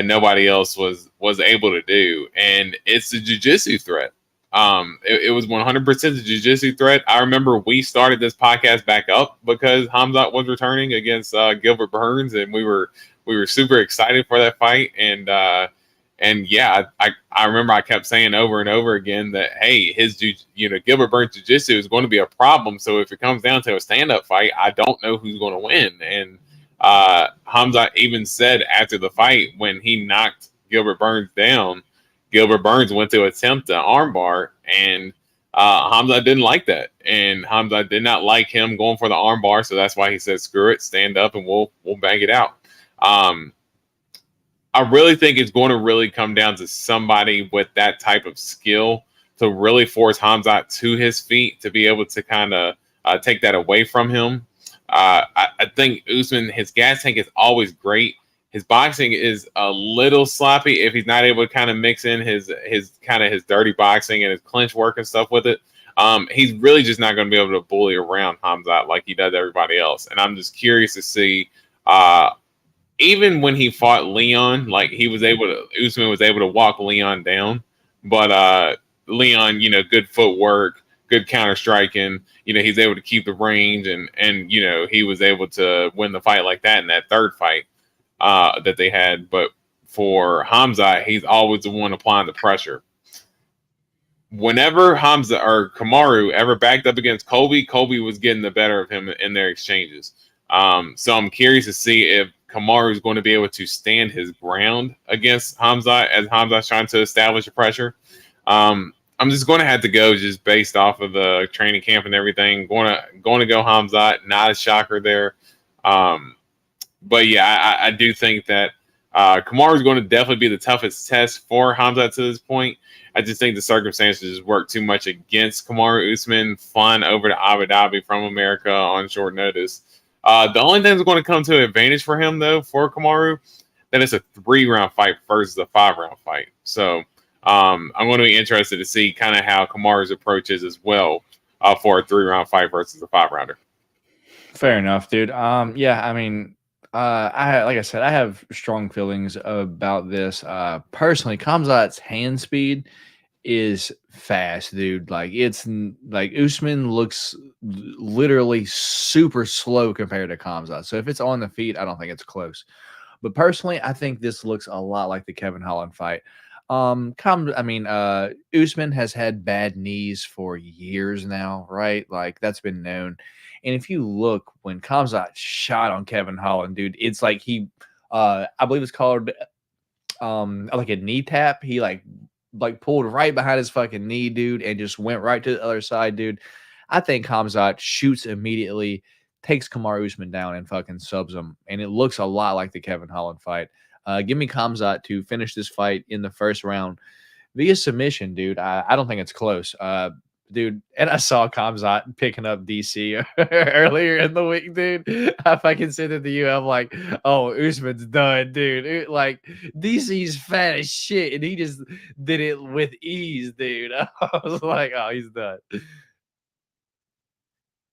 nobody else was able to do? And it's the jiu-jitsu threat. It was 100% the jiu-jitsu threat. I remember we started this podcast back up because Khamzat was returning against Gilbert Burns, and we were super excited for that fight. And yeah, I remember I kept saying over and over again that, hey, his Gilbert Burns jiu-jitsu is going to be a problem. So if it comes down to a stand-up fight, I don't know who's going to win. And Khamzat even said after the fight, when he knocked Gilbert Burns down, Gilbert Burns went to attempt an armbar, and Khamzat didn't like that. And Khamzat did not like him going for the armbar, so that's why he said, screw it, stand up, and we'll bang it out. I really think it's going to really come down to somebody with that type of skill to really force Khamzat to his feet to be able to kind of take that away from him. I think Usman, his gas tank is always great. His boxing is a little sloppy if he's not able to kind of mix in his dirty boxing and his clinch work and stuff with it. He's really just not going to be able to bully around Khamzat like he does everybody else. And I'm just curious to see, even when he fought Leon, like Usman was able to walk Leon down, but Leon, good footwork, good counter striking. He's able to keep the range, and he was able to win the fight like that in that third fight that they had. But for Khamzat, he's always the one applying the pressure. Whenever Khamzat or Kamaru ever backed up against Colby was getting the better of him in their exchanges. So I'm curious to see if Kamaru is going to be able to stand his ground against Khamzat as Khamzat's trying to establish the pressure. I'm just going to have to go just based off of the training camp and everything. Going to go Khamzat. Not a shocker there. But yeah, I do think that Kamaru is going to definitely be the toughest test for Khamzat to this point. I just think the circumstances work too much against Kamaru Usman flying over to Abu Dhabi from America on short notice. The only thing that's going to come to advantage for him, though, for Kamaru, that it's a 3-round fight versus a 5-round fight. So I'm going to be interested to see kind of how Kamaru's approach is as well for a 3-round fight versus a 5-rounder. Fair enough, dude. Yeah, I mean, like I said, I have strong feelings about this. Personally, Khamzat's hand speed is fast, dude. Like it's like Usman looks literally super slow compared to Khamzat. So if it's on the feet, I don't think it's close. But personally, I think this looks a lot like the Kevin Holland fight. Usman has had bad knees for years now, right? Like that's been known. And if you look when Khamzat shot on Kevin Holland, dude, it's like he, I believe it's called like a knee tap. He like pulled right behind his fucking knee, dude, and just went right to the other side, dude. I think Khamzat shoots immediately, takes Kamaru Usman down, and fucking subs him. And it looks a lot like the Kevin Holland fight. Give me Khamzat to finish this fight in the first round via submission, dude. I don't think it's close. Dude, and I saw Khamzat picking up DC earlier in the week, dude. If I can send it to you, I'm like, oh, Usman's done, dude. Like, DC's fat as shit, and he just did it with ease, dude. I was like, oh, he's done.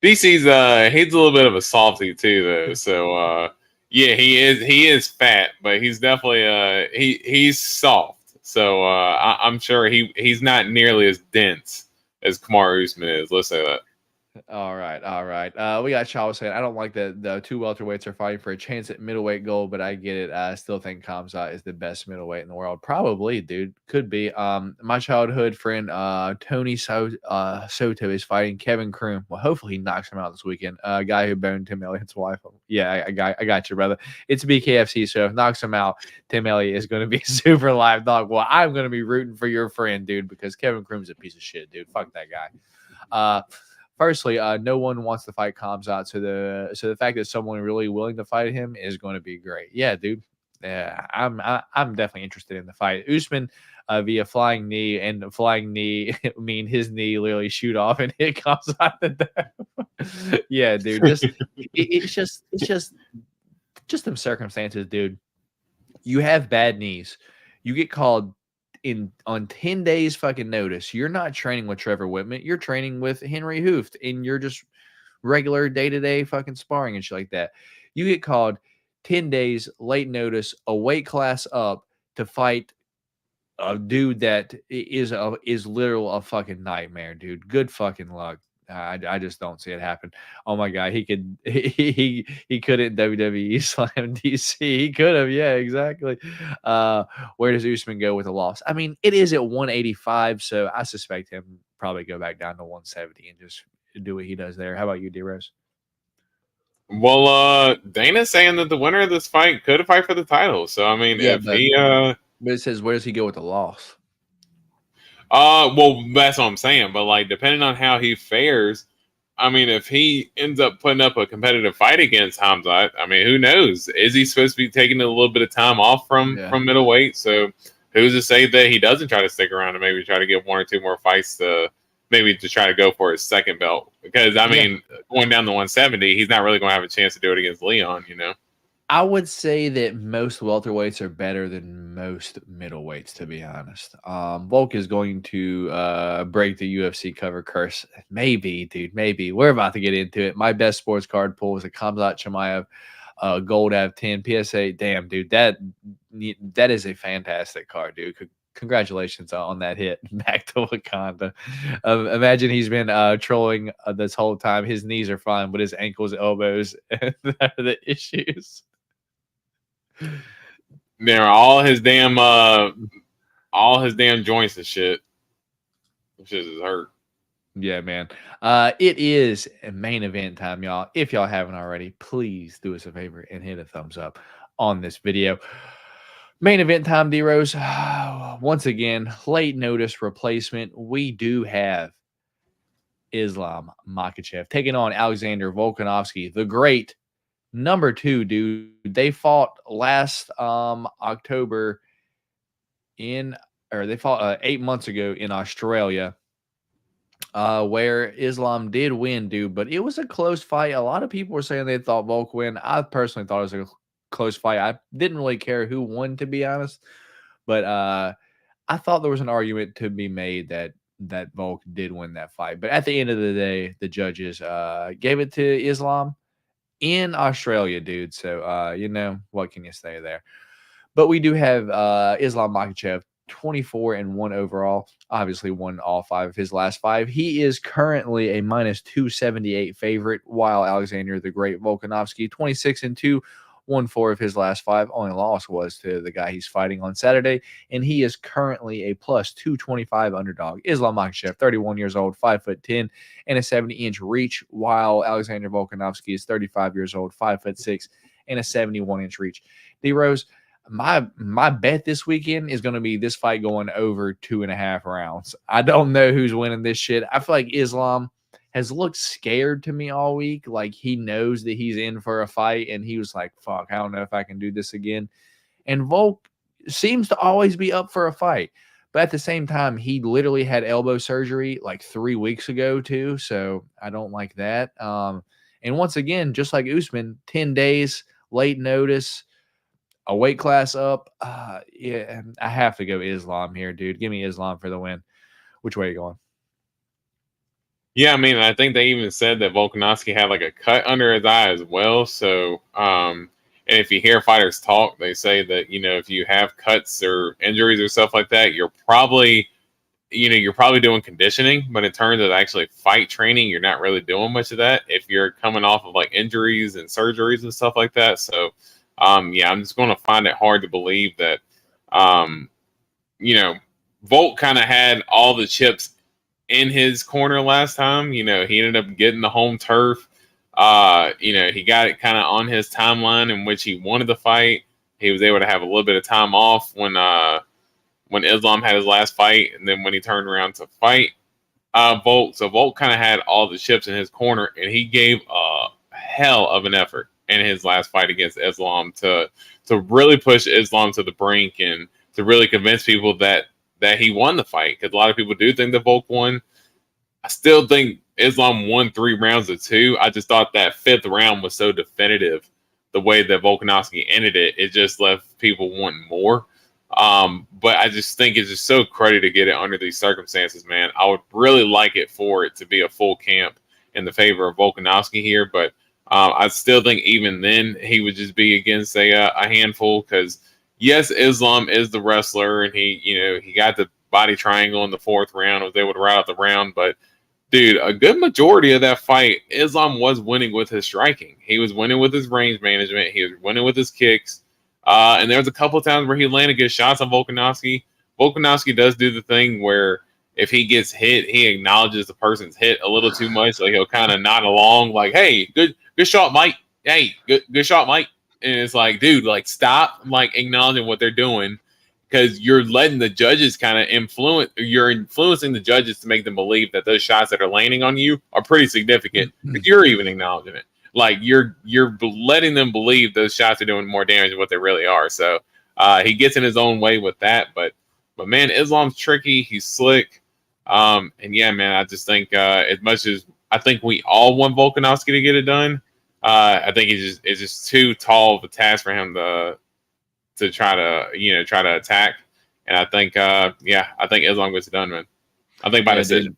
DC's he's a little bit of a softy too, though. So yeah, he is fat, but he's definitely he's soft. So I'm sure he's not nearly as dense as Kamaru Usman is. Let's say that. All right. We got Chaw saying, I don't like that the two welterweights are fighting for a chance at middleweight gold, but I get it. I still think Khamzat is the best middleweight in the world. Probably, dude. Could be. My childhood friend Tony Soto is fighting Kevin Kroom. Well, hopefully he knocks him out this weekend. A guy who boned Tim Elliott's wife. Yeah, I got you, brother. It's BKFC, so if knocks him out, Tim Elliott is going to be a super live dog. Well, I'm going to be rooting for your friend, dude, because Kevin Kroom's a piece of shit, dude. Fuck that guy. Firstly, no one wants to fight Khamzat, so the fact that someone really willing to fight him is going to be great. Yeah, dude. Yeah, I'm definitely interested in the fight. Usman via flying knee, and flying knee mean his knee literally shoot off and hit Khamzat the death. Yeah, dude. It's just them circumstances, dude. You have bad knees. You get called on 10 days fucking notice. You're not training with Trevor Whitman. You're training with Henry Hooft, and you're just regular day-to-day fucking sparring and shit like that. You get called 10 days late notice, a weight class up to fight a dude that is literal a fucking nightmare, dude. Good fucking luck. I just don't see it happen. Oh my god, he couldn't WWE slam DC. He could have, yeah, exactly. Where does Usman go with a loss? I mean, it is at 185, so I suspect him probably go back down to 170 and just do what he does there. How about you, D-Rose? Well, Dana's saying that the winner of this fight could fight for the title. So I mean, but it says where does he go with the loss? Well, that's what I'm saying. But like, depending on how he fares, I mean, if he ends up putting up a competitive fight against Khamzat, I mean, who knows? Is he supposed to be taking a little bit of time off from middleweight? So who's to say that he doesn't try to stick around and maybe try to get one or two more fights to maybe to try to go for his second belt. Because, I mean, going down to 170, he's not really going to have a chance to do it against Leon, you know? I would say that most welterweights are better than most middleweights, to be honest. Volk is going to break the UFC cover curse. Maybe, dude, maybe. We're about to get into it. My best sports card pull is a Khamzat Chimaev Gold Av 10 PSA. Damn, dude, that is a fantastic card, dude. Congratulations on that hit back to Wakanda. Imagine he's been trolling this whole time. His knees are fine, but his ankles, elbows, are the issues. There are all his damn joints and shit. Shit is hurt. Yeah, man. It is a main event time, y'all. If y'all haven't already, please do us a favor and hit a thumbs up on this video. Main event time, D-Rose. Once again, late notice replacement. We do have Islam Makachev taking on Alexander Volkanovski, the great number 2 dude. They fought last October they fought 8 months ago in Australia, where Islam did win, dude, but it was a close fight. A lot of people were saying they thought Volk win. I personally thought it was a close fight. I didn't really care who won, to be honest, but I thought there was an argument to be made that Volk did win that fight. But at the end of the day, the judges gave it to Islam in Australia, dude. So, you know, what can you say there? But we do have Islam Makachev, 24-1 overall. Obviously won all 5 of his last 5. He is currently a -278 favorite, while Alexander the Great Volkanovski, 26-2, won 4 of his last 5. Only loss was to the guy he's fighting on Saturday, and he is currently a +225 underdog. Islam Makachev, 31 years old, 5'10", and a 70-inch reach, while Alexander Volkanovski is 35 years old, 5'6", and a 71-inch reach. D-Rose, my bet this weekend is going to be this fight going over 2.5 rounds. I don't know who's winning this shit. I feel like Islam has looked scared to me all week. Like he knows that he's in for a fight, and he was like, fuck, I don't know if I can do this again. And Volk seems to always be up for a fight. But at the same time, he literally had elbow surgery like 3 weeks ago too. So I don't like that. And once again, just like Usman, 10 days, late notice, a weight class up. Yeah, I have to go Islam here, dude. Give me Islam for the win. Which way are you going? Yeah, I mean, I think they even said that Volkanovski had like a cut under his eye as well. So, and if you hear fighters talk, they say that, you know, if you have cuts or injuries or stuff like that, you're probably doing conditioning. But in terms of actually fight training, you're not really doing much of that if you're coming off of like injuries and surgeries and stuff like that. So, yeah, I'm just going to find it hard to believe that, you know, Volk kind of had all the chips in his corner last time. You know, he ended up getting the home turf. You know, he got it kind of on his timeline in which he wanted to fight. He was able to have a little bit of time off when Islam had his last fight, and then when he turned around to fight Volk. So Volk kind of had all the chips in his corner, and he gave a hell of an effort in his last fight against Islam to really push Islam to the brink and to really convince people that he won the fight, because a lot of people do think that Volk won. I still think Islam won 3 rounds of 2. I just thought that 5th round was so definitive. The way that Volkanovski ended it, it just left people wanting more. But I just think it's just so cruddy to get it under these circumstances, man. I would really like it for it to be a full camp in the favor of Volkanovski here, but I still think even then he would just be against a handful, because yes, Islam is the wrestler, and he got the body triangle in the 4th round, was able to ride out the round. But dude, a good majority of that fight, Islam was winning with his striking. He was winning with his range management. He was winning with his kicks. And there was a couple of times where he landed good shots on Volkanovski. Volkanovski does do the thing where if he gets hit, he acknowledges the person's hit a little too much. Like he'll kind of nod along, like, "Hey, good shot, Mike. Hey, good shot, Mike." And it's like, dude, like, stop, like, acknowledging what they're doing, because you're letting the judges kind of you're influencing the judges to make them believe that those shots that are landing on you are pretty significant, but you're even acknowledging it. Like, you're letting them believe those shots are doing more damage than what they really are. So he gets in his own way with that. But man, Islam's tricky. He's slick. And yeah, man, I just think as much as I think we all want Volkanovski to get it done, I think it's just too tall of a task for him to try to attack. And I think I think Islam gets it done, man. I think by decision. Dude.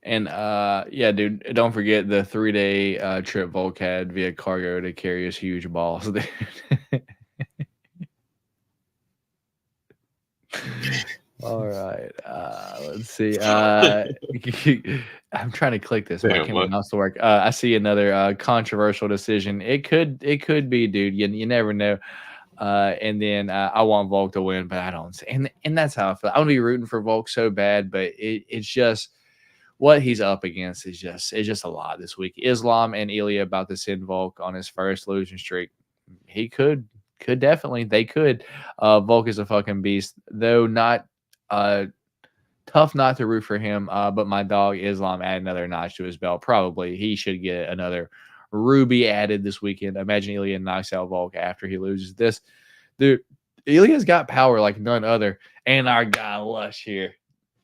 And dude, don't forget the 3-day trip Volk had via cargo to carry his huge balls, dude. All right. Let's see. I'm trying to click this. My camera mouse to work. I see another controversial decision. It could be, dude. You never know. And then I want Volk to win, but I don't. And that's how I feel. I want to be rooting for Volk so bad, but it's just what he's up against is just a lot this week. Islam and Ilya about to send Volk on his first losing streak. He could definitely. They could. Volk is a fucking beast, though not tough not to root for him. But my dog Islam add another notch to his belt. Probably he should get another ruby added this weekend. Imagine Ilya knocks out Volk after he loses this. Dude, Ilya's got power like none other. And our guy Lush here.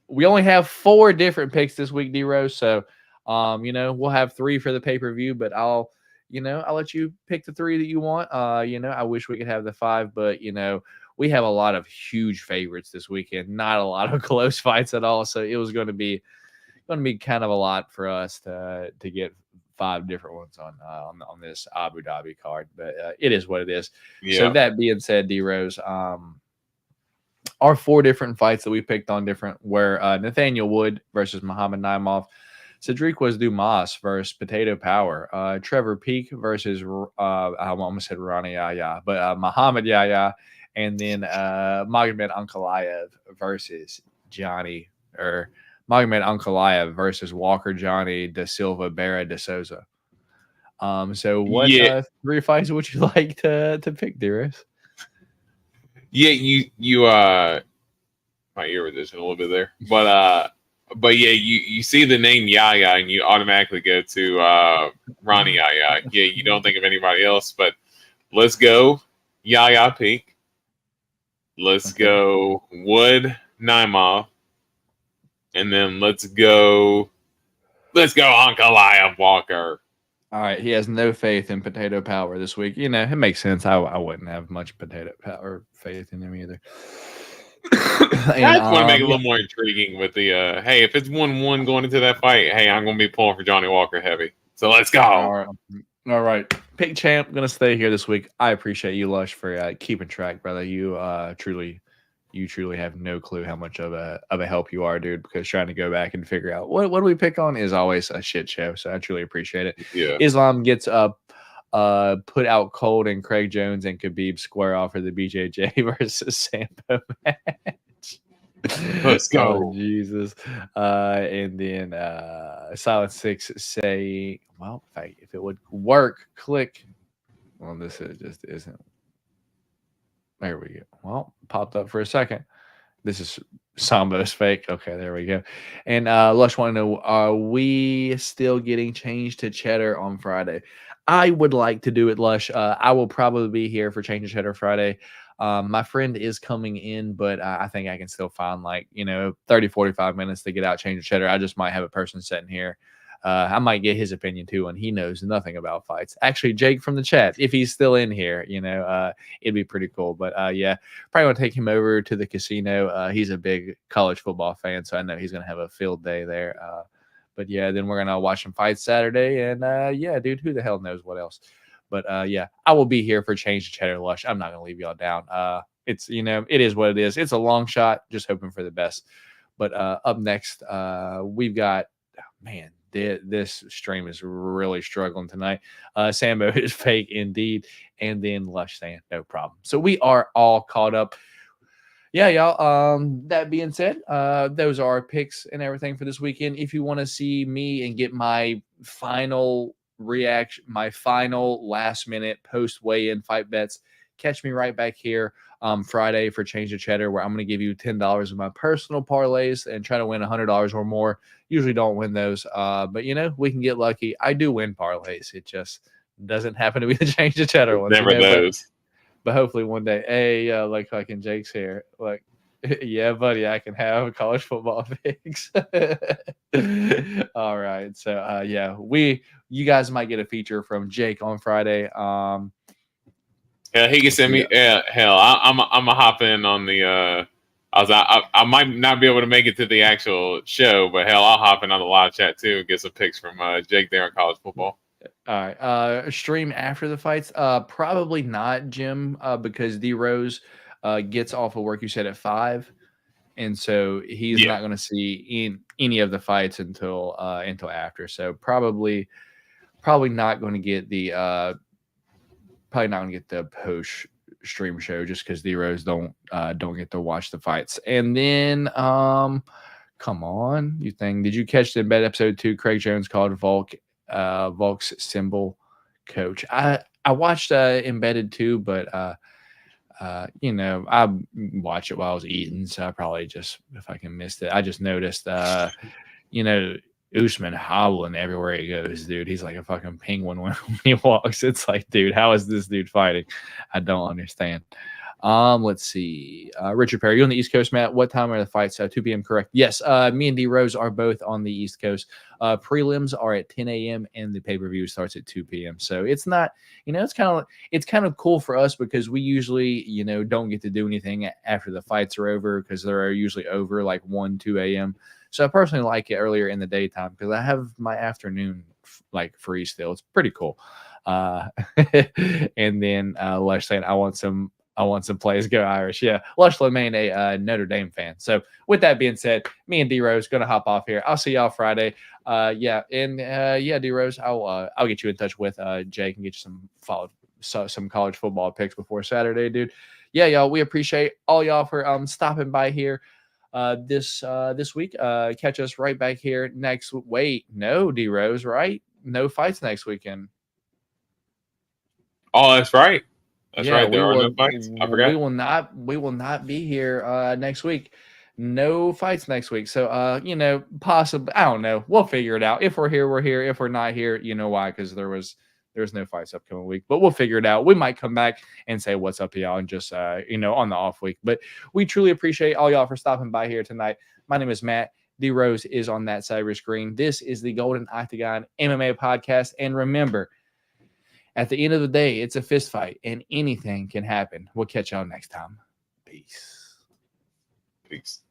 We only have 4 different picks this week, D-Rose. So, we'll have 3 for the pay-per-view, but I'll let you pick the 3 that you want. I wish we could have the 5, but, we have a lot of huge favorites this weekend, not a lot of close fights at all. So it was going to be kind of a lot for us to get 5 different ones on this Abu Dhabi card, but it is what it is. Yeah. So that being said, D-Rose, our 4 different fights that we picked on were Nathaniel Wood versus Muhammad Naimov, Cedric Dumas versus Potato Power, Trevor Peak versus I almost said Ronnie Yahya, but Muhammad Yahya, and then Magomed Ankalaev versus Magomed Ankalaev versus Walker Johnny Da Silva Barra de Souza. So what 3 fights would you like to pick, Darius? Yeah, you my ear was just a little bit there, but yeah, you see the name Yahya and you automatically go to Ronnie Yahya. Yeah, you don't think of anybody else, but let's go Yahya Peak. Let's go Wood Naimov, and then let's go Ankalaev Walker. All right, he has no faith in Potato Power this week. It makes sense. I wouldn't have much Potato Power faith in him either. I just want to make it a little more intriguing with the hey, if it's 1-1 going into that fight, hey, I'm going to be pulling for Johnny Walker heavy. So let's go. All right. Pick champ, going to stay here this week. I appreciate you, Lush, for keeping track, brother. You truly have no clue how much of a help you are, dude, because trying to go back and figure out what do we pick on is always a shit show. So I truly appreciate it. Yeah. Islam gets put out cold, and Craig Jones and Khabib square off for the BJJ versus Sambo match. Let's go. Oh, Jesus. And then Silent 6 say, well, if it would work, click. Well, this just isn't. There we go. Well, popped up for a second. This is Sambo's fake. Okay, there we go. And Lush want to know, are we still getting changed to cheddar on Friday? I would like to do it, Lush. I will probably be here for Change to Cheddar Friday. My friend is coming in, but I think I can still find 30, 45 minutes to get out, change to cheddar. I just might have a person sitting here. I might get his opinion too, and he knows nothing about fights. Actually, Jake from the chat, if he's still in here, it'd be pretty cool. But probably want to take him over to the casino. He's a big college football fan, so I know he's going to have a field day there. But yeah, then we're going to watch some fights Saturday. And dude, who the hell knows what else? But I will be here for Change to Cheddar, Lush. I'm not going to leave y'all down. It's, it is what it is. It's a long shot, just hoping for the best. But up next, we've got, this stream is really struggling tonight. Sambo is fake indeed. And then Lush saying no problem. So we are all caught up. Yeah, y'all. That being said, those are our picks and everything for this weekend. If you want to see me and get my final reaction, my final last minute post weigh-in fight bets, catch me right back here Friday for Change to Cheddar, where I'm going to give you $10 of my personal parlays and try to win $100 or more. Usually don't win those, but we can get lucky. I do win parlays. It just doesn't happen to be the Change to Cheddar ones. Never those. But hopefully one day, hey, like fucking Jake's here. Like, Yeah, buddy, I can have college football picks. All right. So yeah, you guys might get a feature from Jake on Friday. Yeah, he can send me. Yeah, hell, I'm a hop in on the. I might not be able to make it to the actual show, but hell, I'll hop in on the live chat too and get some picks from Jake there on college football. All right. Stream after the fights? Probably not, Jim, because D Rose gets off of work. You said at 5, and so he's not going to see any of the fights until after. So probably not going to get the post stream show just because D Rose don't get to watch the fights. And then come on, did you catch the embed episode 2? Craig Jones called Volk's symbol coach. I watched Embedded too, but I watched it while I was eating, so I probably just if I can missed it. I just noticed Usman hobbling everywhere he goes, dude. He's like a fucking penguin when he walks. It's like, dude, how is this dude fighting? I don't understand. Let's see. Richard Perry, you on the East Coast, Matt? What time are the fights? 2 p.m. correct? Yes. Me and D Rose are both on the East Coast. Prelims are at 10 a.m. and the pay-per-view starts at 2 p.m. So it's not, it's kind of cool for us because we usually, don't get to do anything after the fights are over because they're usually over like 1, 2 a.m. So I personally like it earlier in the daytime because I have my afternoon like free still. It's pretty cool. And then Lush saying, I want some plays, go Irish. Yeah, Lush Lemaine, a Notre Dame fan. So with that being said, me and D Rose gonna hop off here. I'll see y'all Friday. D Rose, I'll get you in touch with Jake and get you some college football picks before Saturday, dude. Yeah, y'all, we appreciate all y'all for stopping by here this week. Catch us right back here next. Wait, no, D Rose, right? No fights next weekend. Oh, that's right. That's right. There are no fights. I forgot. We will not be here next week. No fights next week. So possibly, I don't know. We'll figure it out. If we're here, we're here. If we're not here, you know why? Because there's no fights upcoming week. But we'll figure it out. We might come back and say what's up to y'all and just on the off week. But we truly appreciate all y'all for stopping by here tonight. My name is Matt. D Rose is on that side of your screen. This is the Golden Octagon MMA Podcast. And remember, at the end of the day, it's a fist fight, and anything can happen. We'll catch y'all next time. Peace. Peace.